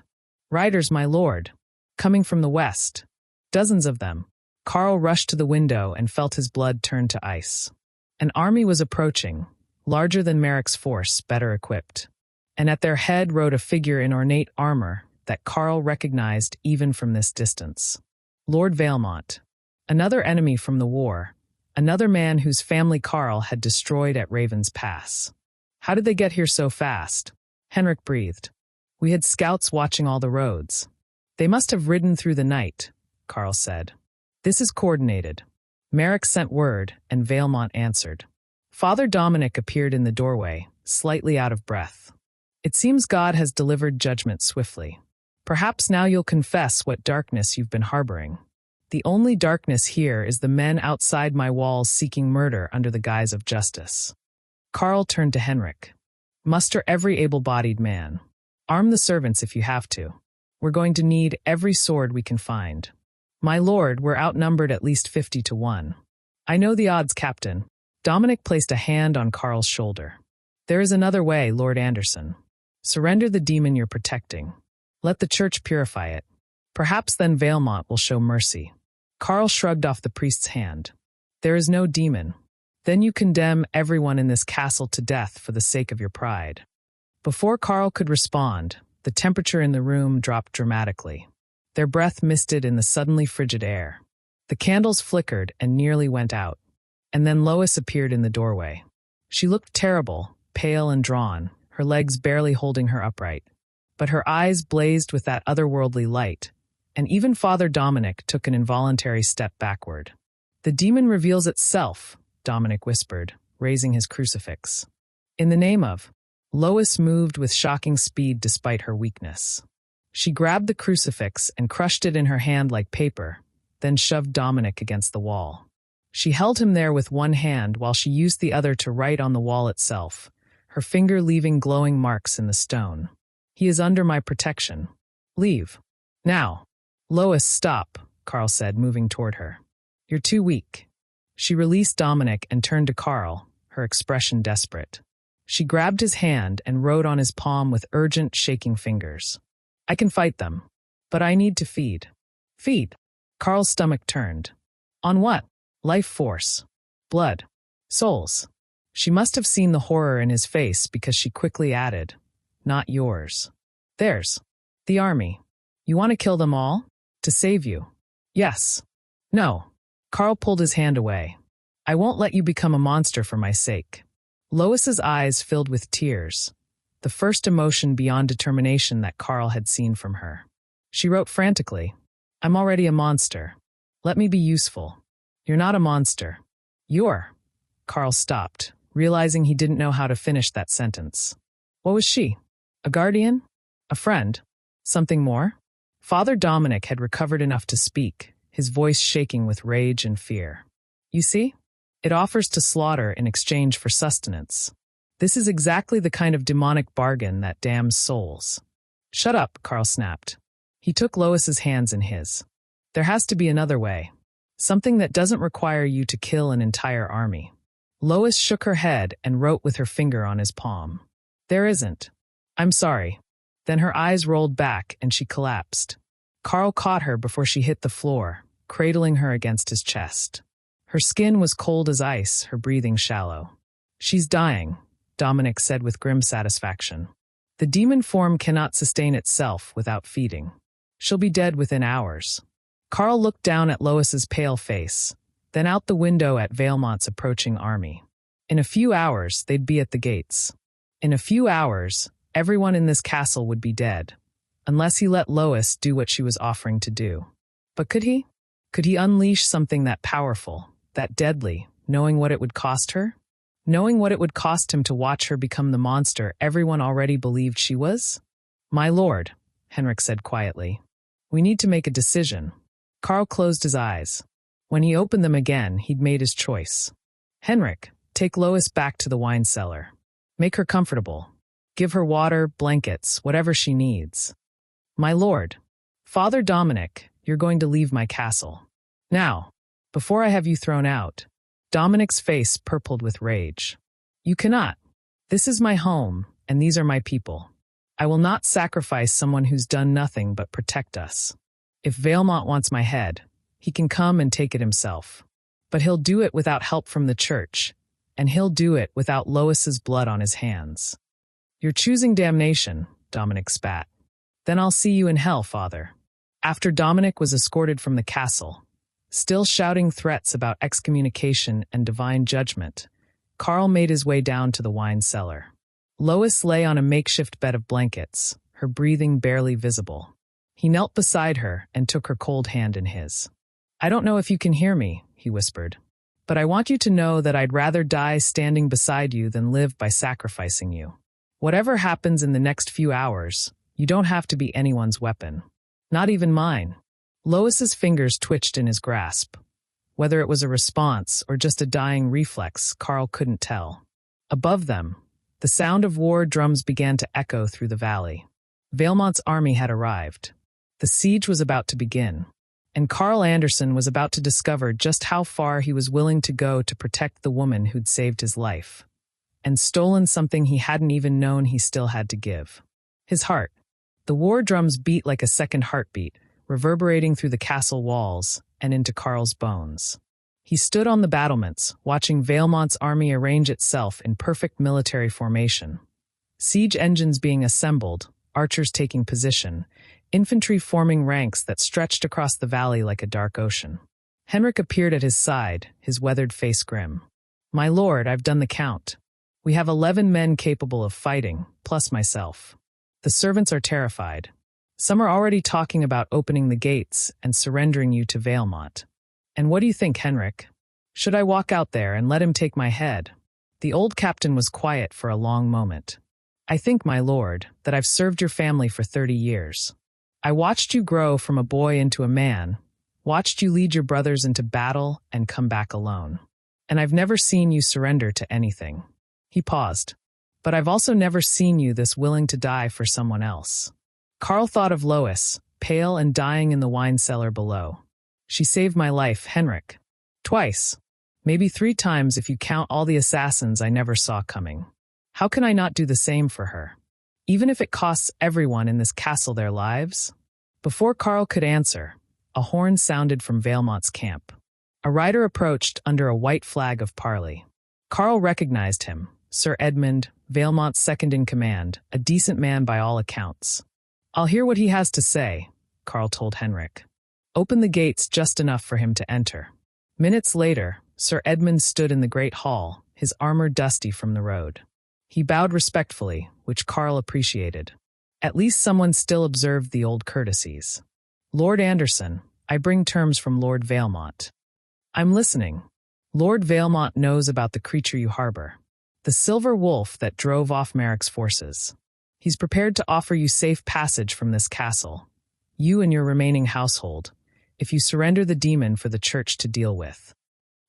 "Riders, my lord. Coming from the west. Dozens of them." Carl rushed to the window and felt his blood turn to ice. An army was approaching, larger than Merrick's force, better equipped. And at their head rode a figure in ornate armor that Carl recognized even from this distance. Lord Valemont. Another enemy from the war. Another man whose family Carl had destroyed at Raven's Pass. How did they get here so fast? Henrik breathed. "We had scouts watching all the roads. They must have ridden through the night," Carl said. "This is coordinated." Merrick sent word, and Valemont answered. Father Dominic appeared in the doorway, slightly out of breath. "It seems God has delivered judgment swiftly. Perhaps now you'll confess what darkness you've been harboring. The only darkness here is the men outside my walls seeking murder under the guise of justice." Carl turned to Henrik. "Muster every able-bodied man. Arm the servants if you have to. We're going to need every sword we can find. My lord, we're outnumbered at least 50 to 1. "I know the odds, Captain." Dominic placed a hand on Carl's shoulder. "There is another way, Lord Anderson. Surrender the demon you're protecting. Let the church purify it. Perhaps then Valemont will show mercy." Carl shrugged off the priest's hand. "There is no demon. Then you condemn everyone in this castle to death for the sake of your pride." Before Carl could respond, the temperature in the room dropped dramatically. Their breath misted in the suddenly frigid air. The candles flickered and nearly went out. And then Lois appeared in the doorway. She looked terrible, pale and drawn, her legs barely holding her upright. But her eyes blazed with that otherworldly light, and even Father Dominic took an involuntary step backward. "The demon reveals itself," Dominic whispered, raising his crucifix. "In the name of..." Lois moved with shocking speed despite her weakness. She grabbed the crucifix and crushed it in her hand like paper, then shoved Dominic against the wall. She held him there with one hand while she used the other to write on the wall itself, her finger leaving glowing marks in the stone. "He is under my protection. Leave. Now." "Lois, stop," Carl said, moving toward her. "You're too weak." She released Dominic and turned to Carl, her expression desperate. She grabbed his hand and wrote on his palm with urgent, shaking fingers. "I can fight them, but I need to feed." "Feed?" Carl's stomach turned. "On what?" "Life force. Blood. Souls." She must have seen the horror in his face because she quickly added, "Not yours. Theirs. The army. You want to kill them all? To save you?" "Yes." "No." Carl pulled his hand away. "I won't let you become a monster for my sake." Lois's eyes filled with tears, the first emotion beyond determination that Carl had seen from her. She wrote frantically, "I'm already a monster. Let me be useful." "You're not a monster. You're..." Carl stopped, realizing he didn't know how to finish that sentence. What was she? A guardian? A friend? Something more? Father Dominic had recovered enough to speak, his voice shaking with rage and fear. "You see? It offers to slaughter in exchange for sustenance. This is exactly the kind of demonic bargain that damns souls." "Shut up," Carl snapped. He took Lois's hands in his. "There has to be another way. Something that doesn't require you to kill an entire army." Lois shook her head and wrote with her finger on his palm. "There isn't. I'm sorry." Then her eyes rolled back and she collapsed. Carl caught her before she hit the floor, cradling her against his chest. Her skin was cold as ice, her breathing shallow. "She's dying," Dominic said with grim satisfaction. "The demon form cannot sustain itself without feeding. She'll be dead within hours." Carl looked down at Lois's pale face, then out the window at Vailmont's approaching army. In a few hours, they'd be at the gates. In a few hours, everyone in this castle would be dead, unless he let Lois do what she was offering to do. But could he? Could he unleash something that powerful, that deadly, knowing what it would cost her? Knowing what it would cost him to watch her become the monster everyone already believed she was? "My lord," Henrik said quietly, "we need to make a decision." Carl closed his eyes. When he opened them again, he'd made his choice. "Henrik, take Take Lois back to the wine cellar. Make her comfortable. Give her water, blankets, whatever she needs. My lord, Father Dominic, you're going to leave my castle. Now, before I have you thrown out. Dominic's face purpled with rage. You cannot. This is my home, and these are my people. I will not sacrifice someone who's done nothing but protect us. If Valemont wants my head, he can come and take it himself. But he'll do it without help from the church, and he'll do it without Lois's blood on his hands. You're choosing damnation, Dominic spat. Then I'll see you in hell, Father. After Dominic was escorted from the castle, still shouting threats about excommunication and divine judgment, Carl made his way down to the wine cellar. Lois lay on a makeshift bed of blankets, her breathing barely visible. He knelt beside her and took her cold hand in his. I don't know if you can hear me, he whispered, but I want you to know that I'd rather die standing beside you than live by sacrificing you. Whatever happens in the next few hours, you don't have to be anyone's weapon. Not even mine. Lois's fingers twitched in his grasp. Whether it was a response or just a dying reflex, Carl couldn't tell. Above them, the sound of war drums began to echo through the valley. Valemont's army had arrived. The siege was about to begin, and Carl Anderson was about to discover just how far he was willing to go to protect the woman who'd saved his life, and stolen something he hadn't even known he still had to give. His heart. The war drums beat like a second heartbeat, reverberating through the castle walls and into Carl's bones. He stood on the battlements, watching Valemont's army arrange itself in perfect military formation. Siege engines being assembled, archers taking position, infantry forming ranks that stretched across the valley like a dark ocean. Henrik appeared at his side, his weathered face grim. My lord, I've done the count. We have 11 men capable of fighting, plus myself. The servants are terrified. Some are already talking about opening the gates and surrendering you to Valemont. And what do you think, Henrik? Should I walk out there and let him take my head? The old captain was quiet for a long moment. I think, my lord, that I've served your family for 30 years. I watched you grow from a boy into a man, watched you lead your brothers into battle and come back alone. And I've never seen you surrender to anything. He paused. But I've also never seen you this willing to die for someone else. Carl thought of Lois, pale and dying in the wine cellar below. She saved my life, Henrik. Twice. Maybe 3 times if you count all the assassins I never saw coming. How can I not do the same for her? Even if it costs everyone in this castle their lives? Before Carl could answer, a horn sounded from Valemont's camp. A rider approached under a white flag of parley. Carl recognized him, Sir Edmund, Valemont's second-in-command, a decent man by all accounts. I'll hear what he has to say, Carl told Henrik. Open the gates just enough for him to enter. Minutes later, Sir Edmund stood in the great hall, his armor dusty from the road. He bowed respectfully, which Carl appreciated. At least someone still observed the old courtesies. Lord Anderson, I bring terms from Lord Valemont. I'm listening. Lord Valemont knows about the creature you harbor. The silver wolf that drove off Merrick's forces. He's prepared to offer you safe passage from this castle, you and your remaining household, if you surrender the demon for the church to deal with.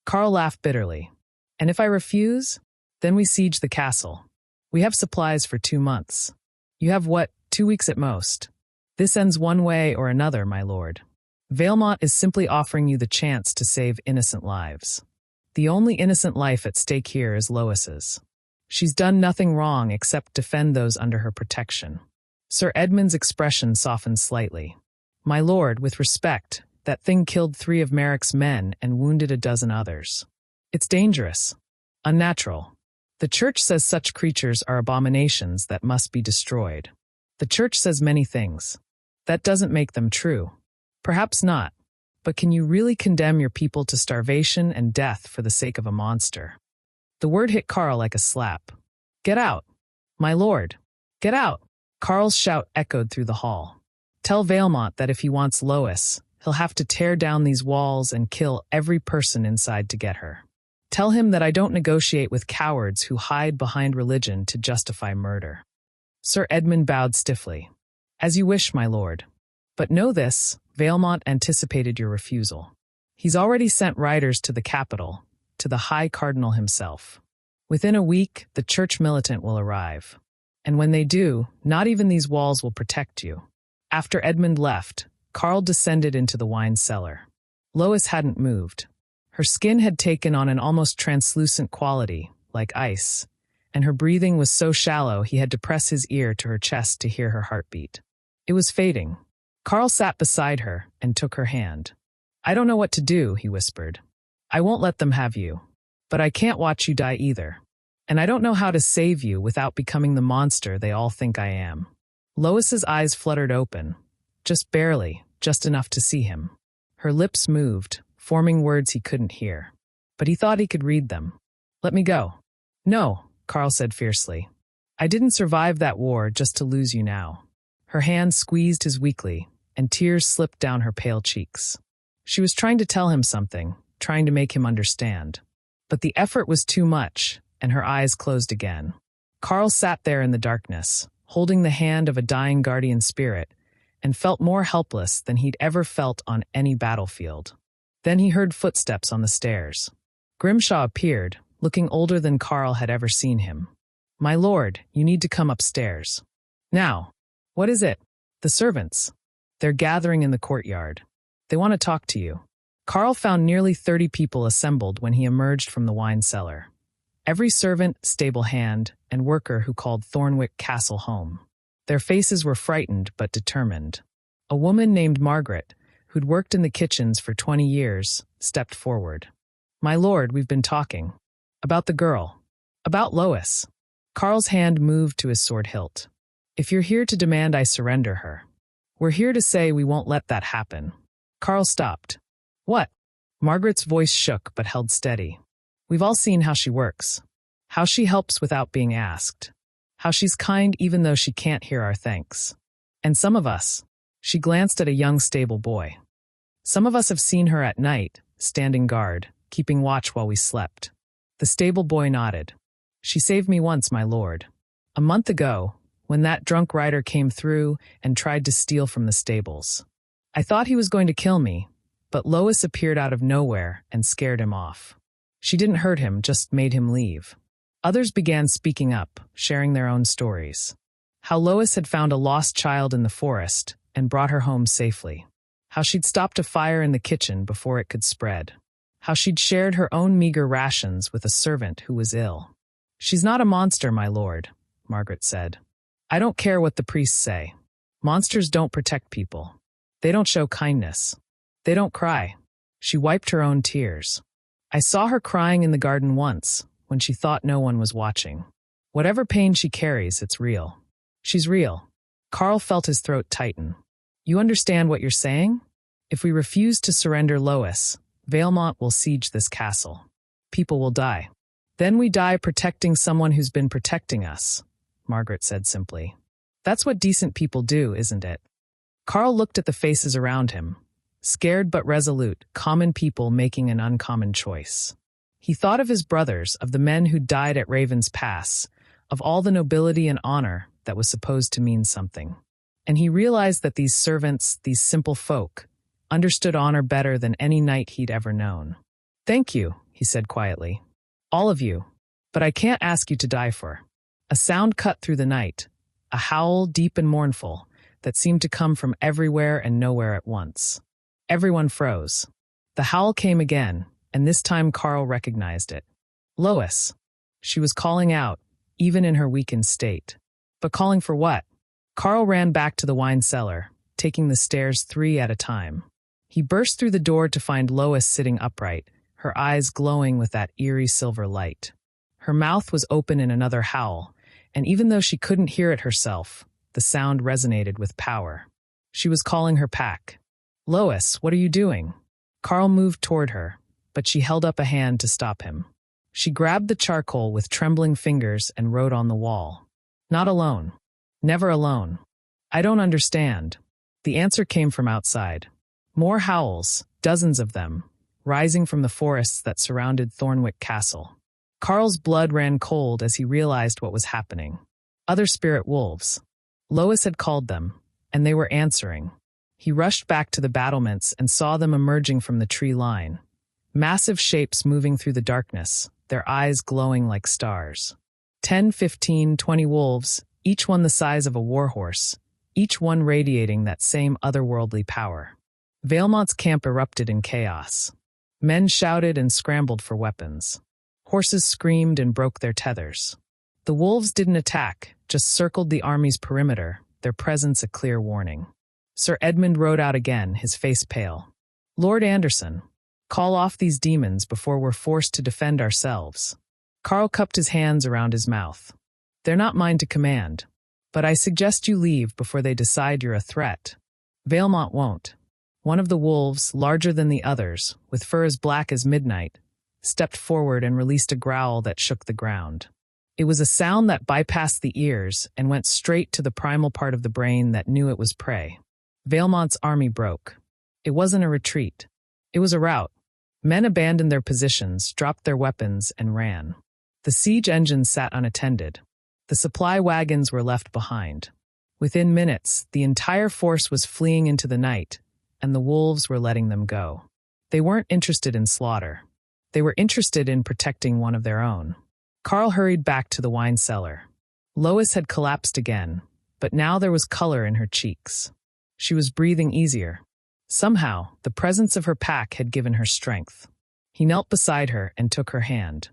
Carl laughed bitterly. And if I refuse, then we siege the castle. We have supplies for 2 months. You have what, 2 weeks at most? This ends one way or another, my lord. Valemont is simply offering you the chance to save innocent lives. The only innocent life at stake here is Lois's. She's done nothing wrong except defend those under her protection. Sir Edmund's expression softened slightly. My lord, with respect, that thing killed 3 of Merrick's men and wounded a dozen others. It's dangerous. Unnatural. The church says such creatures are abominations that must be destroyed. The church says many things. That doesn't make them true. Perhaps not. But can you really condemn your people to starvation and death for the sake of a monster? The word hit Carl like a slap. Get out. My lord. Get out. Carl's shout echoed through the hall. Tell Valemont that if he wants Lois, he'll have to tear down these walls and kill every person inside to get her. Tell him that I don't negotiate with cowards who hide behind religion to justify murder. Sir Edmund bowed stiffly. As you wish, my lord. But know this, Valemont anticipated your refusal. He's already sent riders to the capital, to the High Cardinal himself. Within a week, the church militant will arrive. And when they do, not even these walls will protect you. After Edmund left, Carl descended into the wine cellar. Lois hadn't moved. Her skin had taken on an almost translucent quality, like ice, and her breathing was so shallow he had to press his ear to her chest to hear her heartbeat. It was fading. Carl sat beside her and took her hand. "I don't know what to do," he whispered. "I won't let them have you. But I can't watch you die either. And I don't know how to save you without becoming the monster they all think I am." Lois's eyes fluttered open. Just barely, just enough to see him. Her lips moved, forming words he couldn't hear. But he thought he could read them. "Let me go." "No," Carl said fiercely. "I didn't survive that war just to lose you now." Her hand squeezed his weakly, and tears slipped down her pale cheeks. She was trying to tell him something, trying to make him understand. But the effort was too much, and her eyes closed again. Carl sat there in the darkness, holding the hand of a dying guardian spirit, and felt more helpless than he'd ever felt on any battlefield. Then he heard footsteps on the stairs. Grimshaw appeared, looking older than Carl had ever seen him. "My lord, you need to come upstairs." "Now." "What is it?" "The servants. They're gathering in the courtyard. They want to talk to you." Carl found nearly 30 people assembled when he emerged from the wine cellar. Every servant, stable hand, and worker who called Thornwick Castle home. Their faces were frightened but determined. A woman named Margaret, who'd worked in the kitchens for 20 years, stepped forward. "My lord, we've been talking. About the girl. About Lois." Carl's hand moved to his sword hilt. "If you're here to demand I surrender her, we're here to say we won't let that happen." Carl stopped. "What?" Margaret's voice shook but held steady. "We've all seen how she works. How she helps without being asked. How she's kind even though she can't hear our thanks. And some of us," she glanced at a young stable boy. "Some of us have seen her at night, standing guard, keeping watch while we slept." The stable boy nodded. "She saved me once, my lord. A month ago, when that drunk rider came through and tried to steal from the stables. I thought he was going to kill me, but Lois appeared out of nowhere and scared him off. She didn't hurt him, just made him leave." Others began speaking up, sharing their own stories. How Lois had found a lost child in the forest and brought her home safely. How she'd stopped a fire in the kitchen before it could spread. How she'd shared her own meager rations with a servant who was ill. "She's not a monster, my lord," Margaret said. "I don't care what the priests say. Monsters don't protect people. They don't show kindness. They don't cry." She wiped her own tears. "I saw her crying in the garden once, when she thought no one was watching. Whatever pain she carries, it's real. She's real." Carl felt his throat tighten. "You understand what you're saying? If we refuse to surrender Lois, Valemont will siege this castle. People will die. Then we die protecting someone who's been protecting us," Margaret said simply. "That's what decent people do, isn't it?" Carl looked at the faces around him. Scared but resolute, common people making an uncommon choice. He thought of his brothers, of the men who died at Raven's Pass, of all the nobility and honor that was supposed to mean something. And he realized that these servants, these simple folk, understood honor better than any knight he'd ever known. "Thank you," he said quietly. "All of you. But I can't ask you to die for." A sound cut through the night, a howl deep and mournful, that seemed to come from everywhere and nowhere at once. Everyone froze. The howl came again, and this time Carl recognized it. Lois. She was calling out, even in her weakened state. But calling for what? Carl ran back to the wine cellar, taking the stairs 3 at a time. He burst through the door to find Lois sitting upright, her eyes glowing with that eerie silver light. Her mouth was open in another howl, and even though she couldn't hear it herself, the sound resonated with power. She was calling her pack. "Lois, what are you doing?" Carl moved toward her, but she held up a hand to stop him. She grabbed the charcoal with trembling fingers and wrote on the wall. "Not alone. Never alone." "I don't understand." The answer came from outside. More howls, dozens of them, rising from the forests that surrounded Thornwick Castle. Carl's blood ran cold as he realized what was happening. Other spirit wolves. Lois had called them, and they were answering. He rushed back to the battlements and saw them emerging from the tree line. Massive shapes moving through the darkness, their eyes glowing like stars. 10, 15, 20 wolves, each one the size of a warhorse, each one radiating that same otherworldly power. Vailmont's camp erupted in chaos. Men shouted and scrambled for weapons. Horses screamed and broke their tethers. The wolves didn't attack, just circled the army's perimeter, their presence a clear warning. Sir Edmund rode out again, his face pale. "Lord Anderson, call off these demons before we're forced to defend ourselves." Carl cupped his hands around his mouth. "They're not mine to command, but I suggest you leave before they decide you're a threat." Vailmont won't. One of the wolves, larger than the others, with fur as black as midnight, stepped forward and released a growl that shook the ground. It was a sound that bypassed the ears and went straight to the primal part of the brain that knew it was prey. Vailmont's army broke. It wasn't a retreat. It was a rout. Men abandoned their positions, dropped their weapons, and ran. The siege engines sat unattended. The supply wagons were left behind. Within minutes, the entire force was fleeing into the night, and the wolves were letting them go. They weren't interested in slaughter. They were interested in protecting one of their own. Carl hurried back to the wine cellar. Lois had collapsed again, but now there was color in her cheeks. She was breathing easier. Somehow, the presence of her pack had given her strength. He knelt beside her and took her hand.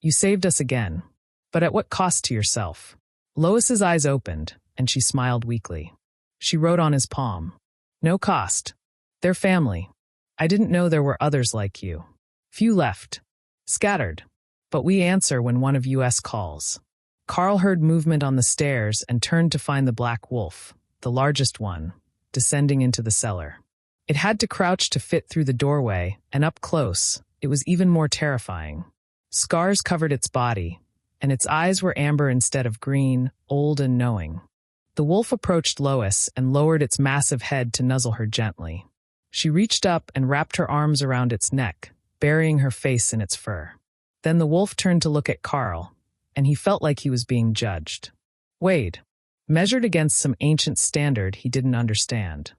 "You saved us again, but at what cost to yourself?" Lois's eyes opened, and she smiled weakly. She wrote on his palm, "No cost. They're family. I didn't know there were others like you. Few left. Scattered. But we answer when one of us calls." Carl heard movement on the stairs and turned to find the black wolf, the largest one, descending into the cellar. It had to crouch to fit through the doorway, and up close, it was even more terrifying. Scars covered its body, and its eyes were amber instead of green, old and knowing. The wolf approached Lois and lowered its massive head to nuzzle her gently. She reached up and wrapped her arms around its neck, burying her face in its fur. Then the wolf turned to look at Carl, and he felt like he was being judged. Weighed. Measured against some ancient standard he didn't understand.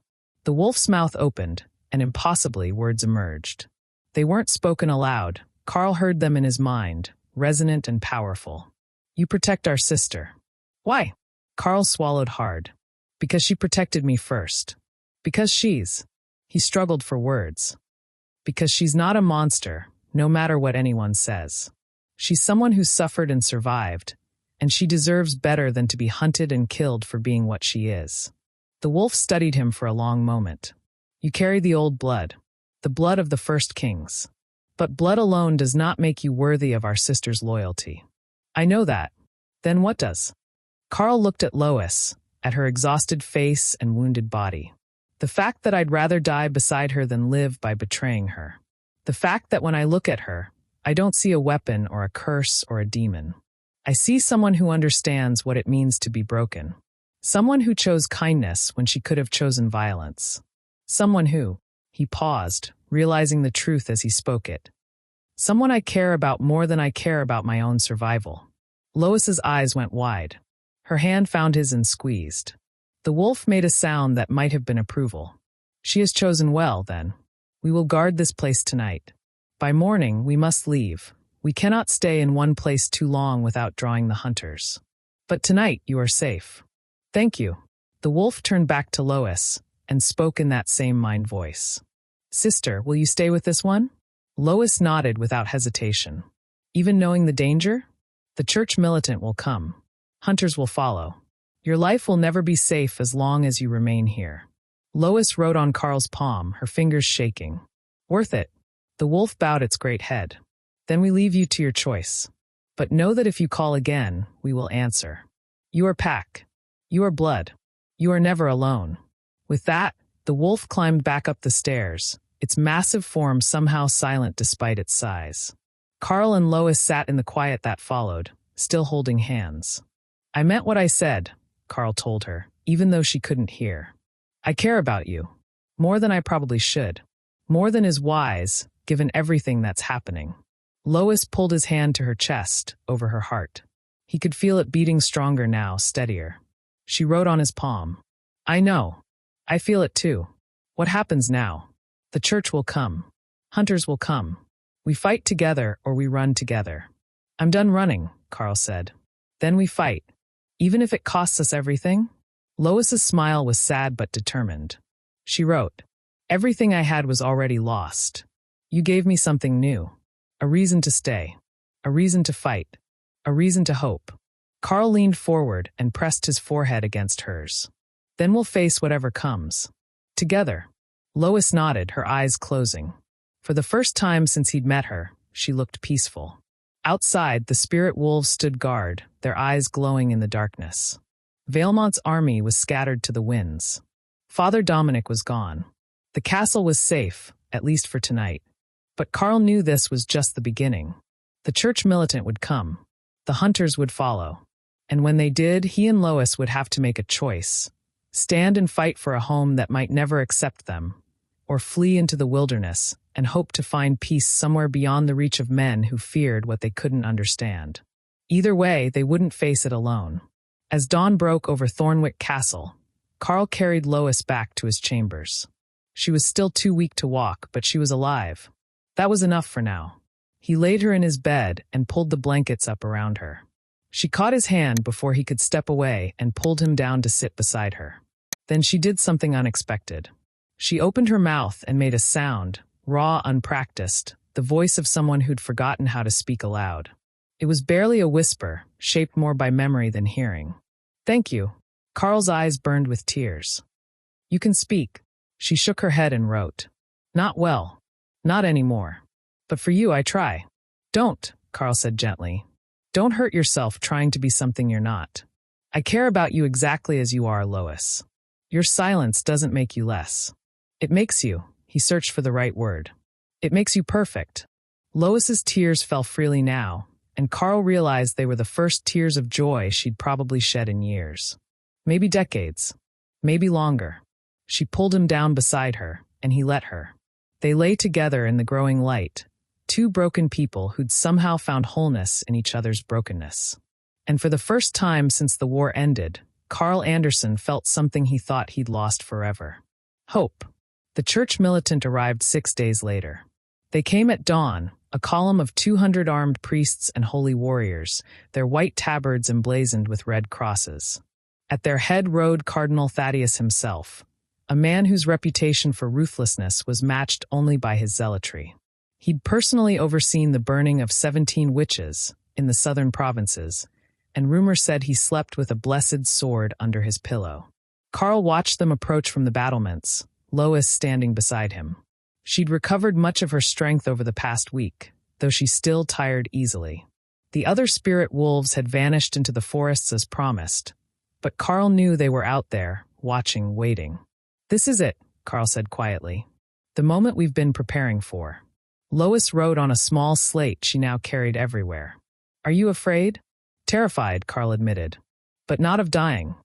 The wolf's mouth opened, and impossibly words emerged. They weren't spoken aloud. Carl heard them in his mind, resonant and powerful. "You protect our sister." "Why?" Carl swallowed hard. "Because she protected me first. Because she's—" He struggled for words. "Because she's not a monster, no matter what anyone says. She's someone who suffered and survived, and she deserves better than to be hunted and killed for being what she is." The wolf studied him for a long moment. "You carry the old blood, the blood of the first kings. But blood alone does not make you worthy of our sister's loyalty." "I know that. Then what does?" Carl looked at Lois, at her exhausted face and wounded body. "The fact that I'd rather die beside her than live by betraying her. The fact that when I look at her, I don't see a weapon or a curse or a demon. I see someone who understands what it means to be broken. Someone who chose kindness when she could have chosen violence. Someone who—" He paused, realizing the truth as he spoke it. "Someone I care about more than I care about my own survival." Lois's eyes went wide. Her hand found his and squeezed. The wolf made a sound that might have been approval. "She has chosen well, then. We will guard this place tonight. By morning, we must leave. We cannot stay in one place too long without drawing the hunters. But tonight you are safe." "Thank you." The wolf turned back to Lois and spoke in that same mind voice. "Sister, will you stay with this one?" Lois nodded without hesitation. "Even knowing the danger? The church militant will come. Hunters will follow. Your life will never be safe as long as you remain here." Lois wrote on Carl's palm, her fingers shaking. "Worth it." The wolf bowed its great head. "Then we leave you to your choice. But know that if you call again, we will answer. You are pack. You are blood. You are never alone." With that, the wolf climbed back up the stairs, its massive form somehow silent despite its size. Carl and Lois sat in the quiet that followed, still holding hands. "I meant what I said," Carl told her, even though she couldn't hear. "I care about you. More than I probably should. More than is wise, given everything that's happening." Lois pulled his hand to her chest, over her heart. He could feel it beating stronger now, steadier. She wrote on his palm, "I know. I feel it too. What happens now? The church will come. Hunters will come. We fight together or we run together. I'm done running, Carl said. Then we fight. Even if it costs us everything? Lois's smile was sad but determined. She wrote, "Everything I had was already lost. You gave me something new. A reason to stay. A reason to fight. A reason to hope." Carl leaned forward and pressed his forehead against hers. "Then we'll face whatever comes. Together." Lois nodded, her eyes closing. For the first time since he'd met her, she looked peaceful. Outside, the spirit wolves stood guard, their eyes glowing in the darkness. Vailmont's army was scattered to the winds. Father Dominic was gone. The castle was safe, at least for tonight. But Carl knew this was just the beginning. The church militant would come. The hunters would follow. And when they did, he and Lois would have to make a choice. Stand and fight for a home that might never accept them, or flee into the wilderness and hope to find peace somewhere beyond the reach of men who feared what they couldn't understand. Either way, they wouldn't face it alone. As dawn broke over Thornwick Castle, Carl carried Lois back to his chambers. She was still too weak to walk, but she was alive. That was enough for now. He laid her in his bed and pulled the blankets up around her. She caught his hand before he could step away and pulled him down to sit beside her. Then she did something unexpected. She opened her mouth and made a sound, raw, unpracticed, the voice of someone who'd forgotten how to speak aloud. It was barely a whisper, shaped more by memory than hearing. "Thank you." Carl's eyes burned with tears. "You can speak." She shook her head and wrote, "Not well. Not anymore. But for you, I try." "Don't," Carl said gently. "Don't hurt yourself trying to be something you're not. I care about you exactly as you are, Lois. Your silence doesn't make you less. It makes you," he searched for the right word. "It makes you perfect." Lois's tears fell freely now, and Carl realized they were the first tears of joy she'd probably shed in years. Maybe decades. Maybe longer. She pulled him down beside her, and he let her. They lay together in the growing light, two broken people who'd somehow found wholeness in each other's brokenness. And for the first time since the war ended, Carl Anderson felt something he thought he'd lost forever. Hope. The church militant arrived 6 days later. They came at dawn, a column of 200 armed priests and holy warriors, their white tabards emblazoned with red crosses. At their head rode Cardinal Thaddeus himself, a man whose reputation for ruthlessness was matched only by his zealotry. He'd personally overseen the burning of 17 witches in the southern provinces, and rumor said he slept with a blessed sword under his pillow. Carl watched them approach from the battlements, Lois standing beside him. She'd recovered much of her strength over the past week, though she still tired easily. The other spirit wolves had vanished into the forests as promised, but Carl knew they were out there, watching, waiting. "This is it," Carl said quietly. "The moment we've been preparing for." Lois wrote on a small slate she now carried everywhere. "Are you afraid?" "Terrified," Carl admitted. "But not of dying.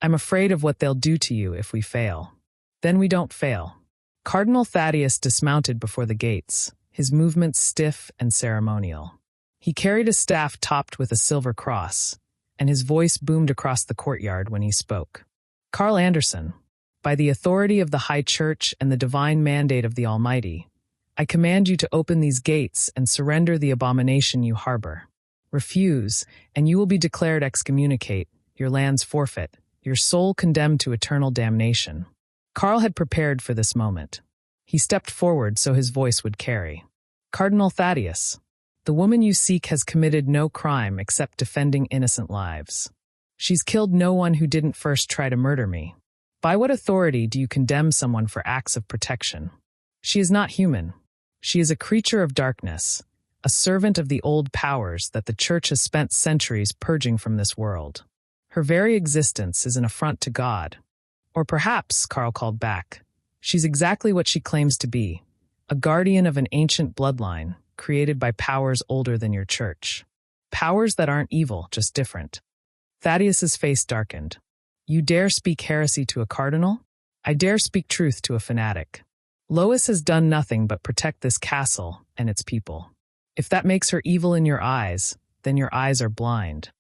I'm afraid of what they'll do to you if we fail." "Then we don't fail." Cardinal Thaddeus dismounted before the gates, his movements stiff and ceremonial. He carried a staff topped with a silver cross, and his voice boomed across the courtyard when he spoke. "Carl Anderson, by the authority of the High Church and the divine mandate of the Almighty, I command you to open these gates and surrender the abomination you harbor. Refuse, and you will be declared excommunicate, your lands forfeit, your soul condemned to eternal damnation." Carl had prepared for this moment. He stepped forward so his voice would carry. "Cardinal Thaddeus, the woman you seek has committed no crime except defending innocent lives. She's killed no one who didn't first try to murder me. By what authority do you condemn someone for acts of protection? She is not human. She is a creature of darkness, a servant of the old powers that the Church has spent centuries purging from this world. Her very existence is an affront to God. Or perhaps," Carl called back, "she's exactly what she claims to be, a guardian of an ancient bloodline created by powers older than your church. Powers that aren't evil, just different." Thaddeus's face darkened. "You dare speak heresy to a cardinal? I dare speak truth to a fanatic. Lois has done nothing but protect this castle and its people. If that makes her evil in your eyes, then your eyes are blind."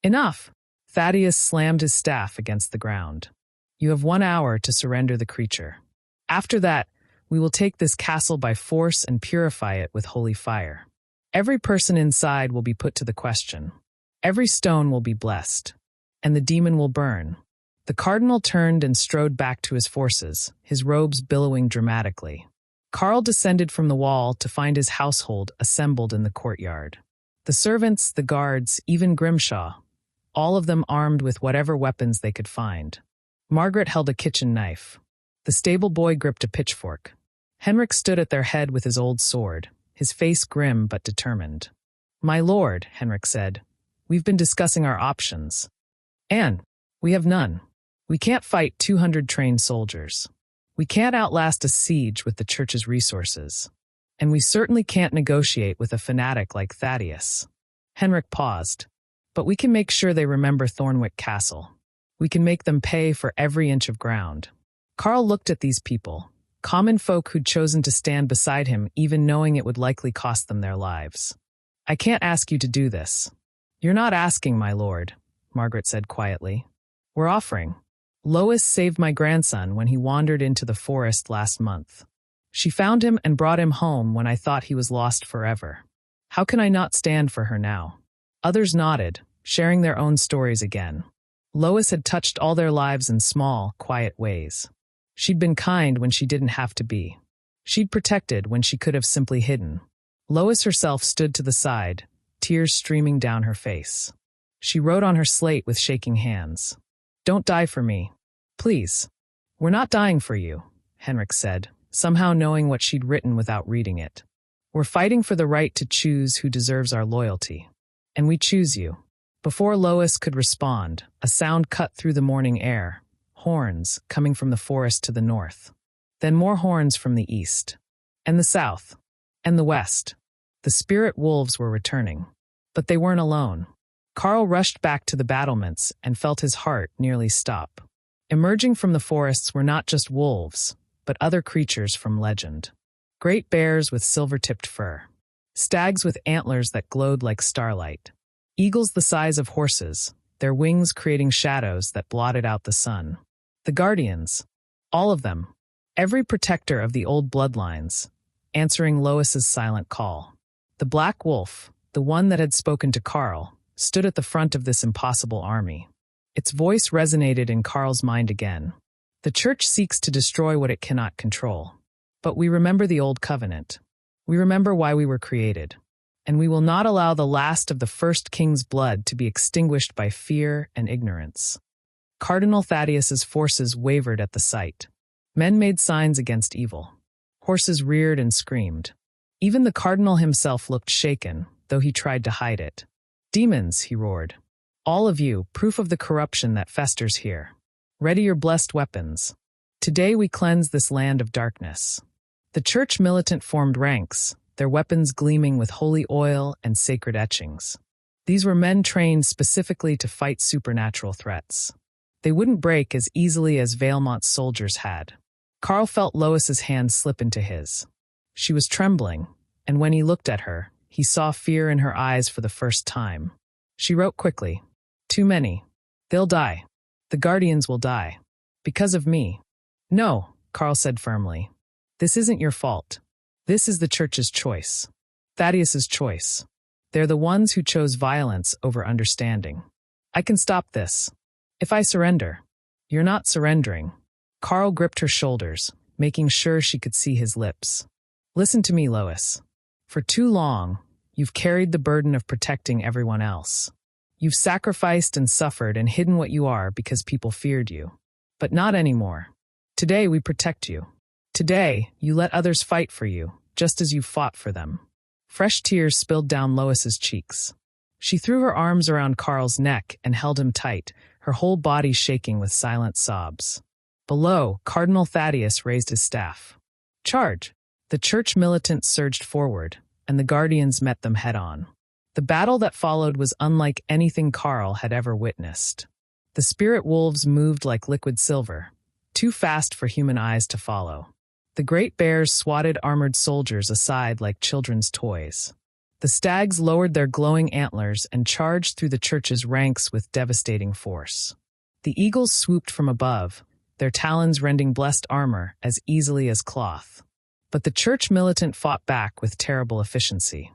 "Enough!" Thaddeus slammed his staff against the ground. "You have 1 hour to surrender the creature. After that, we will take this castle by force and purify it with holy fire. Every person inside will be put to the question. Every stone will be blessed. And the demon will burn. The cardinal turned and strode back to his forces, his robes billowing dramatically. Karl descended from the wall to find his household assembled in the courtyard. The servants, the guards, even Grimshaw, all of them armed with whatever weapons they could find. Margaret held a kitchen knife. The stable boy gripped a pitchfork. Henrik stood at their head with his old sword, his face grim but determined. "My lord," Henrik said, "we've been discussing our options. And we have none. We can't fight 200 trained soldiers. We can't outlast a siege with the church's resources. And we certainly can't negotiate with a fanatic like Thaddeus." Henrik paused. "But we can make sure they remember Thornwick Castle. We can make them pay for every inch of ground." Karl looked at these people, common folk who'd chosen to stand beside him even knowing it would likely cost them their lives. "I can't ask you to do this." "You're not asking, my lord," Margaret said quietly. "We're offering. Lois saved my grandson when he wandered into the forest last month. She found him and brought him home when I thought he was lost forever. How can I not stand for her now?" Others nodded, sharing their own stories again. Lois had touched all their lives in small, quiet ways. She'd been kind when she didn't have to be. She'd protected when she could have simply hidden. Lois herself stood to the side, tears streaming down her face. She wrote on her slate with shaking hands. "Don't die for me. Please." "We're not dying for you," Henrik said, somehow knowing what she'd written without reading it. "We're fighting for the right to choose who deserves our loyalty. And we choose you." Before Lois could respond, a sound cut through the morning air. Horns coming from the forest to the north. Then more horns from the east. And the south. And the west. The spirit wolves were returning. But they weren't alone. Karl rushed back to the battlements and felt his heart nearly stop. Emerging from the forests were not just wolves, but other creatures from legend. Great bears with silver-tipped fur. Stags with antlers that glowed like starlight. Eagles the size of horses, their wings creating shadows that blotted out the sun. The guardians. All of them. Every protector of the old bloodlines, answering Lois's silent call. The black wolf, the one that had spoken to Karl, stood at the front of this impossible army. Its voice resonated in Karl's mind again. The church seeks to destroy what it cannot control. But we remember the old covenant. We remember why we were created. And we will not allow the last of the first king's blood to be extinguished by fear and ignorance. Cardinal Thaddeus's forces wavered at the sight. Men made signs against evil. Horses reared and screamed. Even the cardinal himself looked shaken, though he tried to hide it. "Demons," he roared. "All of you, proof of the corruption that festers here. Ready your blessed weapons. Today we cleanse this land of darkness." The church militant formed ranks, their weapons gleaming with holy oil and sacred etchings. These were men trained specifically to fight supernatural threats. They wouldn't break as easily as Vailmont's soldiers had. Karl felt Lois's hand slip into his. She was trembling, and when he looked at her, he saw fear in her eyes for the first time. She wrote quickly, "Too many. They'll die. The guardians will die. Because of me." "No," Karl said firmly. "This isn't your fault. This is the church's choice. Thaddeus's choice. They're the ones who chose violence over understanding. I can stop this. If I surrender." "You're not surrendering." Karl gripped her shoulders, making sure she could see his lips. "Listen to me, Lois. For too long, you've carried the burden of protecting everyone else. You've sacrificed and suffered and hidden what you are because people feared you. But not anymore. Today we protect you. Today, you let others fight for you, just as you fought for them." Fresh tears spilled down Lois's cheeks. She threw her arms around Karl's neck and held him tight, her whole body shaking with silent sobs. Below, Cardinal Thaddeus raised his staff. "Charge!" The church militants surged forward, and the guardians met them head-on. The battle that followed was unlike anything Karl had ever witnessed. The spirit wolves moved like liquid silver, too fast for human eyes to follow. The great bears swatted armored soldiers aside like children's toys. The stags lowered their glowing antlers and charged through the church's ranks with devastating force. The eagles swooped from above, their talons rending blessed armor as easily as cloth. But the church militant fought back with terrible efficiency.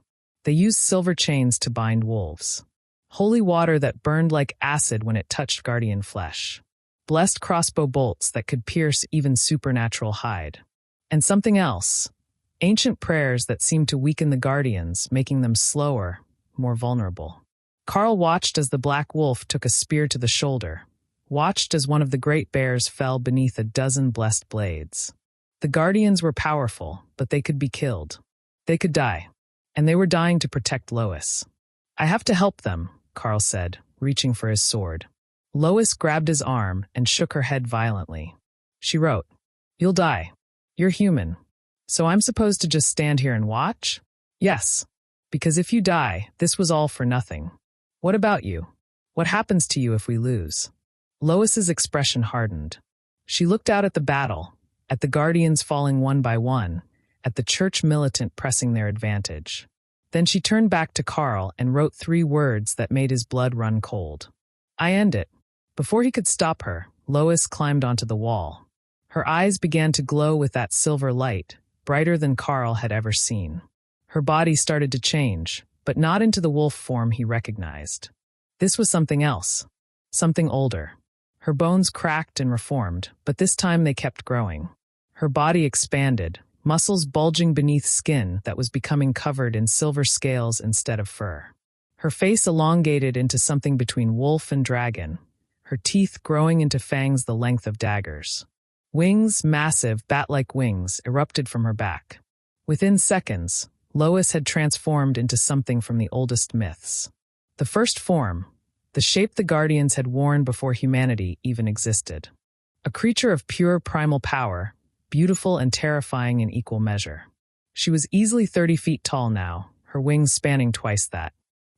They used silver chains to bind wolves. Holy water that burned like acid when it touched guardian flesh. Blessed crossbow bolts that could pierce even supernatural hide. And something else. Ancient prayers that seemed to weaken the guardians, making them slower, more vulnerable. Carl watched as the black wolf took a spear to the shoulder, watched as one of the great bears fell beneath a dozen blessed blades. The guardians were powerful, but they could be killed. They could die. And they were dying to protect Lois. I have to help them, Carl said, reaching for his sword. Lois grabbed his arm and shook her head violently. She wrote, "You'll die. You're human. So I'm supposed to just stand here and watch?" "Yes. Because if you die, this was all for nothing. What about you? What happens to you if we lose?" Lois's expression hardened. She looked out at the battle, at the guardians falling one by one, at the church militant pressing their advantage. Then she turned back to Carl and wrote 3 words that made his blood run cold. "I end it." Before he could stop her, Lois climbed onto the wall. Her eyes began to glow with that silver light, brighter than Carl had ever seen. Her body started to change, but not into the wolf form he recognized. This was something else, something older. Her bones cracked and reformed, but this time they kept growing. Her body expanded, muscles bulging beneath skin that was becoming covered in silver scales instead of fur. Her face elongated into something between wolf and dragon, her teeth growing into fangs the length of daggers. Wings, massive, bat-like wings, erupted from her back. Within seconds, Lois had transformed into something from the oldest myths. The first form, the shape the Guardians had worn before humanity even existed. A creature of pure primal power, beautiful and terrifying in equal measure. She was easily 30 feet tall now, her wings spanning twice that.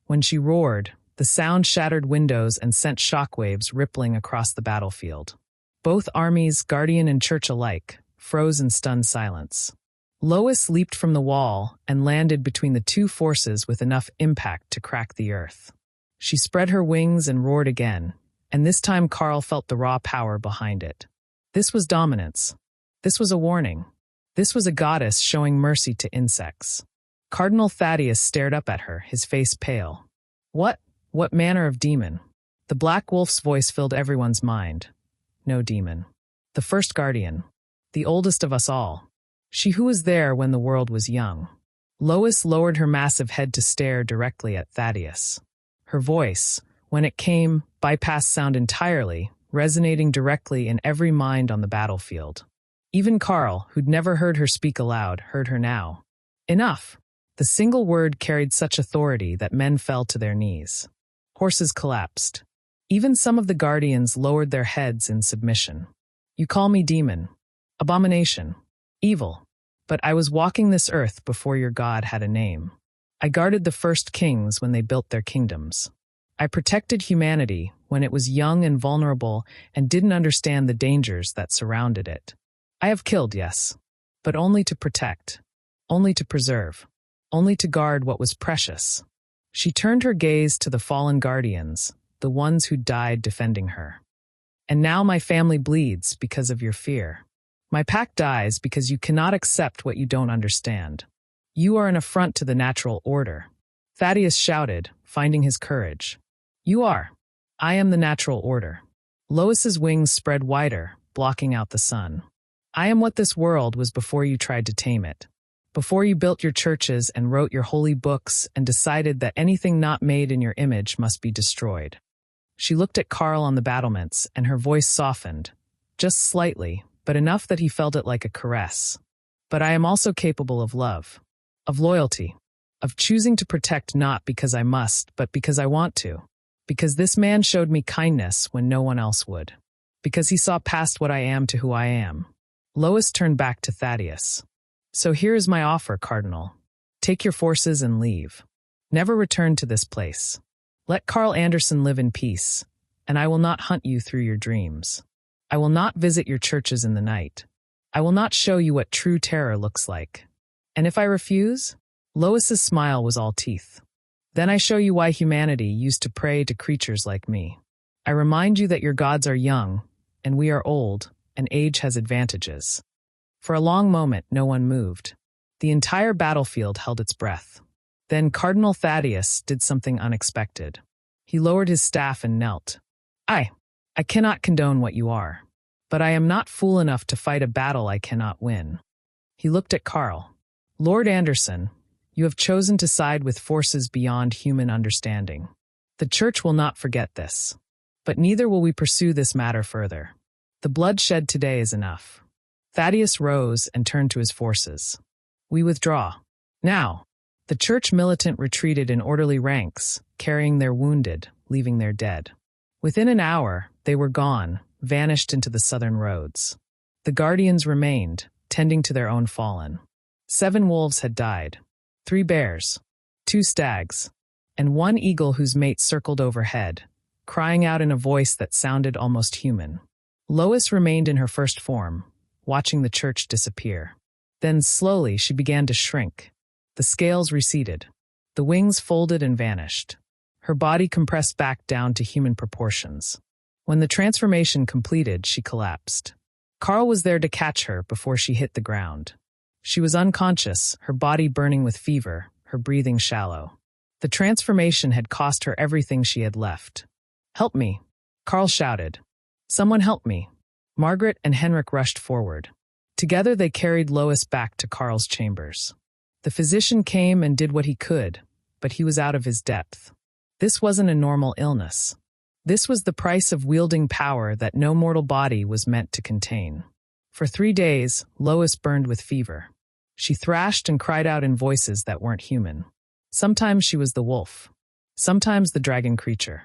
When she roared, the sound shattered windows and sent shockwaves rippling across the battlefield. Both armies, Guardian and Church alike, froze in stunned silence. Lois leaped from the wall and landed between the two forces with enough impact to crack the earth. She spread her wings and roared again, and this time Carl felt the raw power behind it. This was dominance. This was a warning. This was a goddess showing mercy to insects. Cardinal Thaddeus stared up at her, his face pale. What manner of demon? The Black Wolf's voice filled everyone's mind. No demon. The first Guardian. The oldest of us all. She who was there when the world was young. Lois lowered her massive head to stare directly at Thaddeus. Her voice, when it came, bypassed sound entirely, resonating directly in every mind on the battlefield. Even Carl, who'd never heard her speak aloud, heard her now. Enough. The single word carried such authority that men fell to their knees. Horses collapsed. Even some of the Guardians lowered their heads in submission. You call me demon, abomination, evil, but I was walking this earth before your God had a name. I guarded the first kings when they built their kingdoms. I protected humanity when it was young and vulnerable and didn't understand the dangers that surrounded it. I have killed, yes, but only to protect, only to preserve, only to guard what was precious. She turned her gaze to the fallen Guardians, the ones who died defending her. And now my family bleeds because of your fear. My pack dies because you cannot accept what you don't understand. You are an affront to the natural order. Thaddeus shouted, finding his courage. You are. I am the natural order. Lois's wings spread wider, blocking out the sun. I am what this world was before you tried to tame it. Before you built your churches and wrote your holy books and decided that anything not made in your image must be destroyed. She looked at Carl on the battlements, and her voice softened, just slightly, but enough that he felt it like a caress. But I am also capable of love, of loyalty, of choosing to protect not because I must, but because I want to. Because this man showed me kindness when no one else would. Because he saw past what I am to who I am. Lois turned back to Thaddeus. So here is my offer, Cardinal. Take your forces and leave. Never return to this place. Let Carl Anderson live in peace, and I will not hunt you through your dreams. I will not visit your churches in the night. I will not show you what true terror looks like. And if I refuse? Lois's smile was all teeth. Then I show you why humanity used to pray to creatures like me. I remind you that your gods are young, and we are old, and age has advantages. For a long moment, no one moved. The entire battlefield held its breath. Then Cardinal Thaddeus did something unexpected. He lowered his staff and knelt. I cannot condone what you are, but I am not fool enough to fight a battle I cannot win. He looked at Carl. Lord Anderson, you have chosen to side with forces beyond human understanding. The Church will not forget this. But neither will we pursue this matter further. The blood shed today is enough. Thaddeus rose and turned to his forces. We withdraw. Now. The Church militant retreated in orderly ranks, carrying their wounded, leaving their dead. Within an hour, they were gone, vanished into the southern roads. The guardians remained, tending to their own fallen. 7 wolves had died, 3 bears, 2 stags, and 1 eagle whose mate circled overhead, crying out in a voice that sounded almost human. Lois remained in her first form, watching the Church disappear. Then slowly she began to shrink. The scales receded. The wings folded and vanished. Her body compressed back down to human proportions. When the transformation completed, she collapsed. Carl was there to catch her before she hit the ground. She was unconscious, her body burning with fever, her breathing shallow. The transformation had cost her everything she had left. "Help me!" Carl shouted. "Someone help me!" Margaret and Henrik rushed forward. Together they carried Lois back to Carl's chambers. The physician came and did what he could, but he was out of his depth. This wasn't a normal illness. This was the price of wielding power that no mortal body was meant to contain. For 3 days, Lois burned with fever. She thrashed and cried out in voices that weren't human. Sometimes she was the wolf. Sometimes the dragon creature.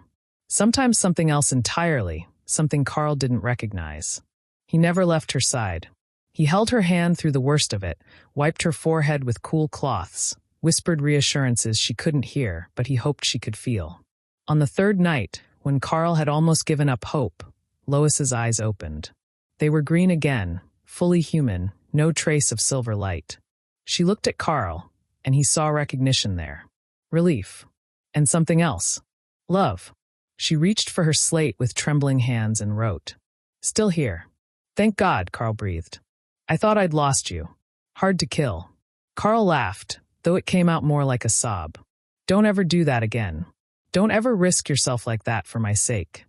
Sometimes something else entirely, something Carl didn't recognize. He never left her side. He held her hand through the worst of it, wiped her forehead with cool cloths, whispered reassurances she couldn't hear, but he hoped she could feel. On the 3rd night, when Carl had almost given up hope, Lois's eyes opened. They were green again, fully human, no trace of silver light. She looked at Carl, and he saw recognition there. Relief. And something else. Love. She reached for her slate with trembling hands and wrote. "Still here. Thank God," Carl breathed. "I thought I'd lost you. Hard to kill." Carl laughed, though it came out more like a sob. "Don't ever do that again. Don't ever risk yourself like that for my sake."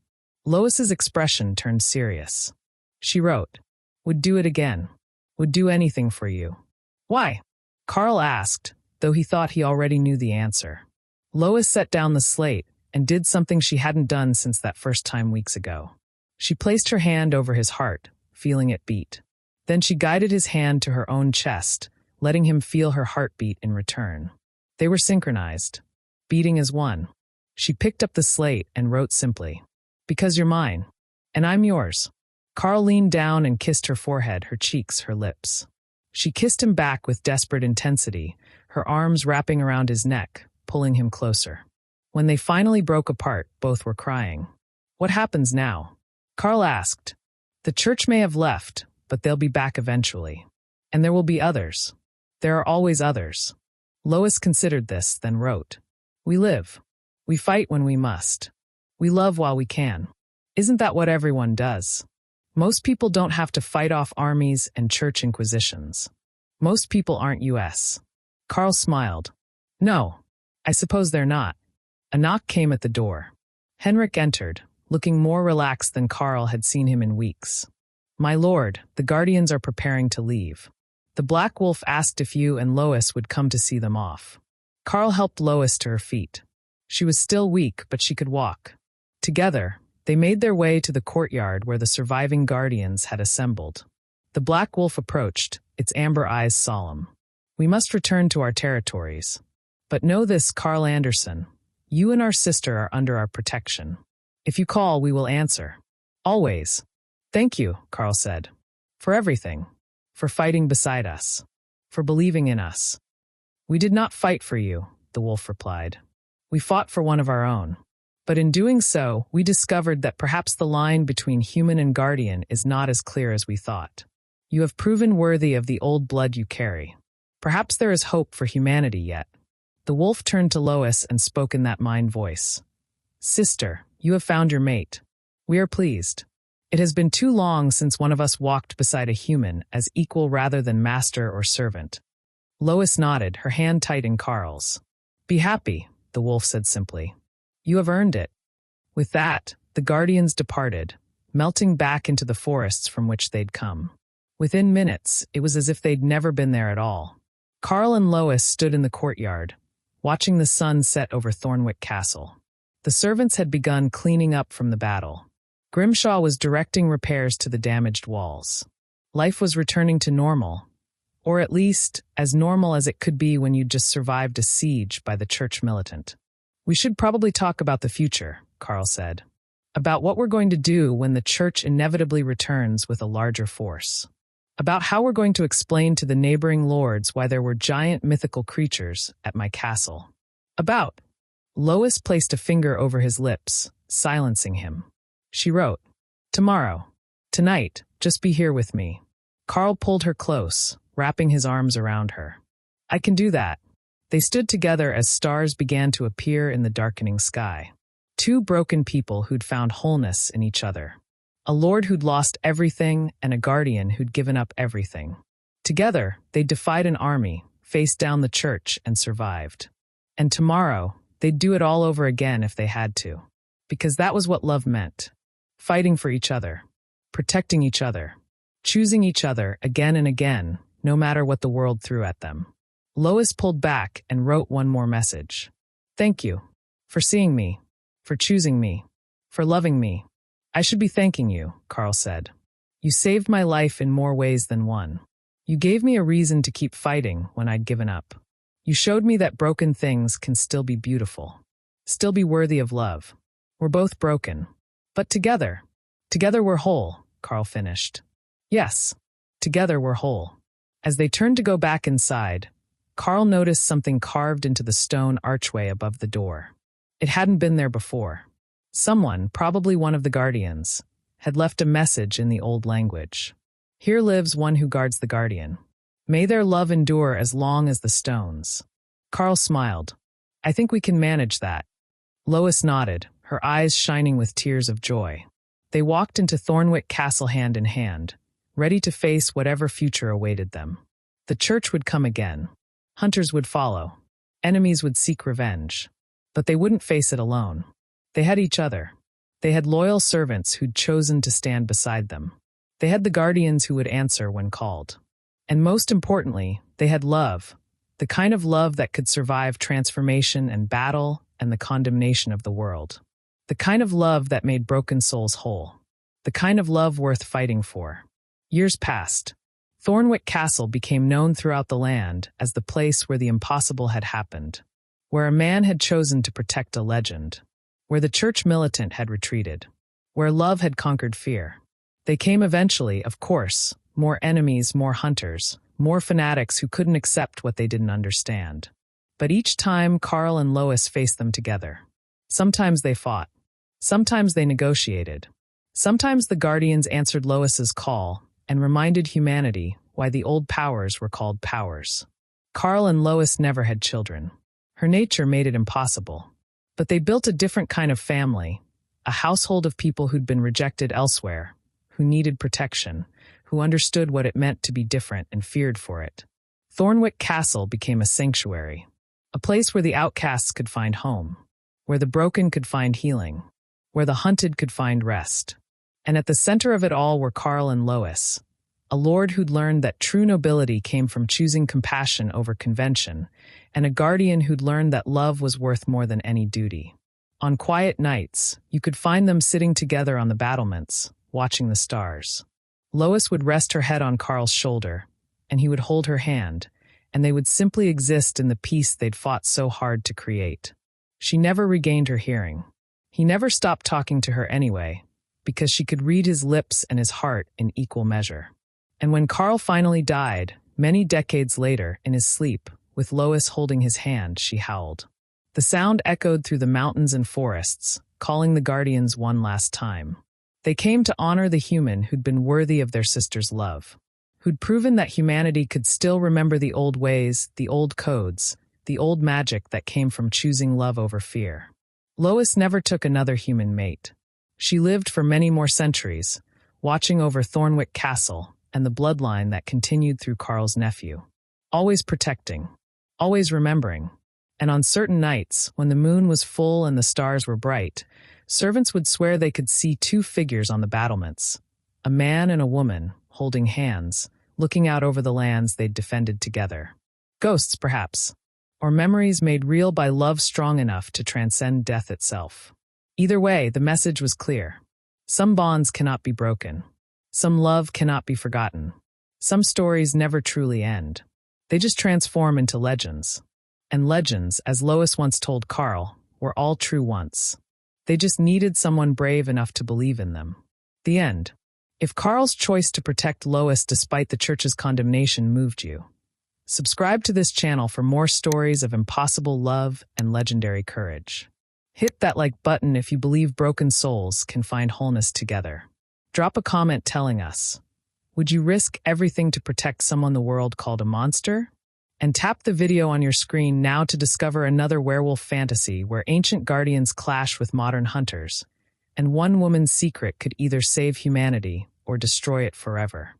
Lois's expression turned serious. She wrote, "Would do it again. Would do anything for you." "Why?" Carl asked, though he thought he already knew the answer. Lois set down the slate and did something she hadn't done since that first time weeks ago. She placed her hand over his heart, feeling it beat. Then she guided his hand to her own chest, letting him feel her heartbeat in return. They were synchronized, beating as one. She picked up the slate and wrote simply, "Because you're mine, and I'm yours." Carl leaned down and kissed her forehead, her cheeks, her lips. She kissed him back with desperate intensity, her arms wrapping around his neck, pulling him closer. When they finally broke apart, both were crying. "What happens now?" Carl asked. "The Church may have left, but they'll be back eventually. And there will be others. There are always others." Lois considered this, then wrote, "We live. We fight when we must. We love while we can. Isn't that what everyone does? Most people don't have to fight off armies and church inquisitions. Most people aren't US." Carl smiled. "No, I suppose they're not." A knock came at the door. Henrik entered, looking more relaxed than Carl had seen him in weeks. "My lord, the guardians are preparing to leave. The Black Wolf asked if you and Lois would come to see them off." Carl helped Lois to her feet. She was still weak, but she could walk. Together, they made their way to the courtyard where the surviving guardians had assembled. The Black Wolf approached, its amber eyes solemn. "We must return to our territories. But know this, Carl Anderson. You and our sister are under our protection. If you call, we will answer. Always." "Thank you," Carl said. "For everything. For fighting beside us. For believing in us." "We did not fight for you," the wolf replied. "We fought for one of our own. But in doing so, we discovered that perhaps the line between human and guardian is not as clear as we thought. You have proven worthy of the old blood you carry. Perhaps there is hope for humanity yet." The wolf turned to Lois and spoke in that mind voice. "Sister, you have found your mate. We are pleased. It has been too long since one of us walked beside a human as equal rather than master or servant." Lois nodded, her hand tight in Carl's. Be happy, the wolf said simply. You have earned it. With that, the guardians departed, melting back into the forests from which they'd come. Within minutes, it was as if they'd never been there at all. Carl and Lois stood in the courtyard, watching the sun set over Thornwick Castle. The servants had begun cleaning up from the battle. Grimshaw was directing repairs to the damaged walls. Life was returning to normal, or at least as normal as it could be when you'd just survived a siege by the church militant. We should probably talk about the future, Carl said. About what we're going to do when the church inevitably returns with a larger force. About how we're going to explain to the neighboring lords why there were giant mythical creatures at my castle. About. Lois placed a finger over his lips, silencing him. She wrote, Tomorrow. Tonight, just be here with me. Carl pulled her close, wrapping his arms around her. I can do that. They stood together as stars began to appear in the darkening sky. Two broken people who'd found wholeness in each other. A lord who'd lost everything and a guardian who'd given up everything. Together, they defied an army, faced down the church, and survived. And tomorrow, they'd do it all over again if they had to. Because that was what love meant. Fighting for each other. Protecting each other. Choosing each other again and again, no matter what the world threw at them. Lois pulled back and wrote one more message. Thank you. For seeing me. For choosing me. For loving me. I should be thanking you, Carl said. You saved my life in more ways than one. You gave me a reason to keep fighting when I'd given up. You showed me that broken things can still be beautiful. Still be worthy of love. We're both broken. But together we're whole, Carl finished. Yes, together we're whole. As they turned to go back inside, Carl noticed something carved into the stone archway above the door. It hadn't been there before. Someone, probably one of the guardians, had left a message in the old language. Here lives one who guards the guardian. May their love endure as long as the stones. Carl smiled. I think we can manage that. Lois nodded, her eyes shining with tears of joy. They walked into Thornwick Castle hand in hand, ready to face whatever future awaited them. The church would come again. Hunters would follow. Enemies would seek revenge. But they wouldn't face it alone. They had each other. They had loyal servants who'd chosen to stand beside them. They had the guardians who would answer when called. And most importantly, they had love, the kind of love that could survive transformation and battle and the condemnation of the world. The kind of love that made broken souls whole. The kind of love worth fighting for. Years passed. Thornwick Castle became known throughout the land as the place where the impossible had happened, where a man had chosen to protect a legend, where the church militant had retreated, where love had conquered fear. They came eventually, of course, more enemies, more hunters, more fanatics who couldn't accept what they didn't understand. But each time Carl and Lois faced them together. Sometimes they fought. Sometimes they negotiated. Sometimes the guardians answered Lois's call and reminded humanity why the old powers were called powers. Carl and Lois never had children. Her nature made it impossible. But they built a different kind of family, a household of people who'd been rejected elsewhere, who needed protection, who understood what it meant to be different and feared for it. Thornwick Castle became a sanctuary, a place where the outcasts could find home, where the broken could find healing, where the hunted could find rest. And at the center of it all were Carl and Lois, a lord who'd learned that true nobility came from choosing compassion over convention, and a guardian who'd learned that love was worth more than any duty. On quiet nights, you could find them sitting together on the battlements, watching the stars. Lois would rest her head on Carl's shoulder, and he would hold her hand, and they would simply exist in the peace they'd fought so hard to create. She never regained her hearing. He never stopped talking to her anyway, because she could read his lips and his heart in equal measure. And when Carl finally died, many decades later, in his sleep, with Lois holding his hand, she howled. The sound echoed through the mountains and forests, calling the guardians one last time. They came to honor the human who'd been worthy of their sister's love, who'd proven that humanity could still remember the old ways, the old codes, the old magic that came from choosing love over fear. Lois never took another human mate. She lived for many more centuries, watching over Thornwick Castle and the bloodline that continued through Carl's nephew. Always protecting. Always remembering. And on certain nights, when the moon was full and the stars were bright, servants would swear they could see two figures on the battlements, a man and a woman, holding hands, looking out over the lands they'd defended together. Ghosts, perhaps, or memories made real by love strong enough to transcend death itself. Either way, the message was clear. Some bonds cannot be broken. Some love cannot be forgotten. Some stories never truly end. They just transform into legends. And legends, as Lois once told Carl, were all true once. They just needed someone brave enough to believe in them. The end. If Carl's choice to protect Lois despite the church's condemnation moved you, subscribe to this channel for more stories of impossible love and legendary courage. Hit that like button if you believe broken souls can find wholeness together. Drop a comment telling us, would you risk everything to protect someone the world called a monster? And tap the video on your screen now to discover another werewolf fantasy where ancient guardians clash with modern hunters, and one woman's secret could either save humanity or destroy it forever.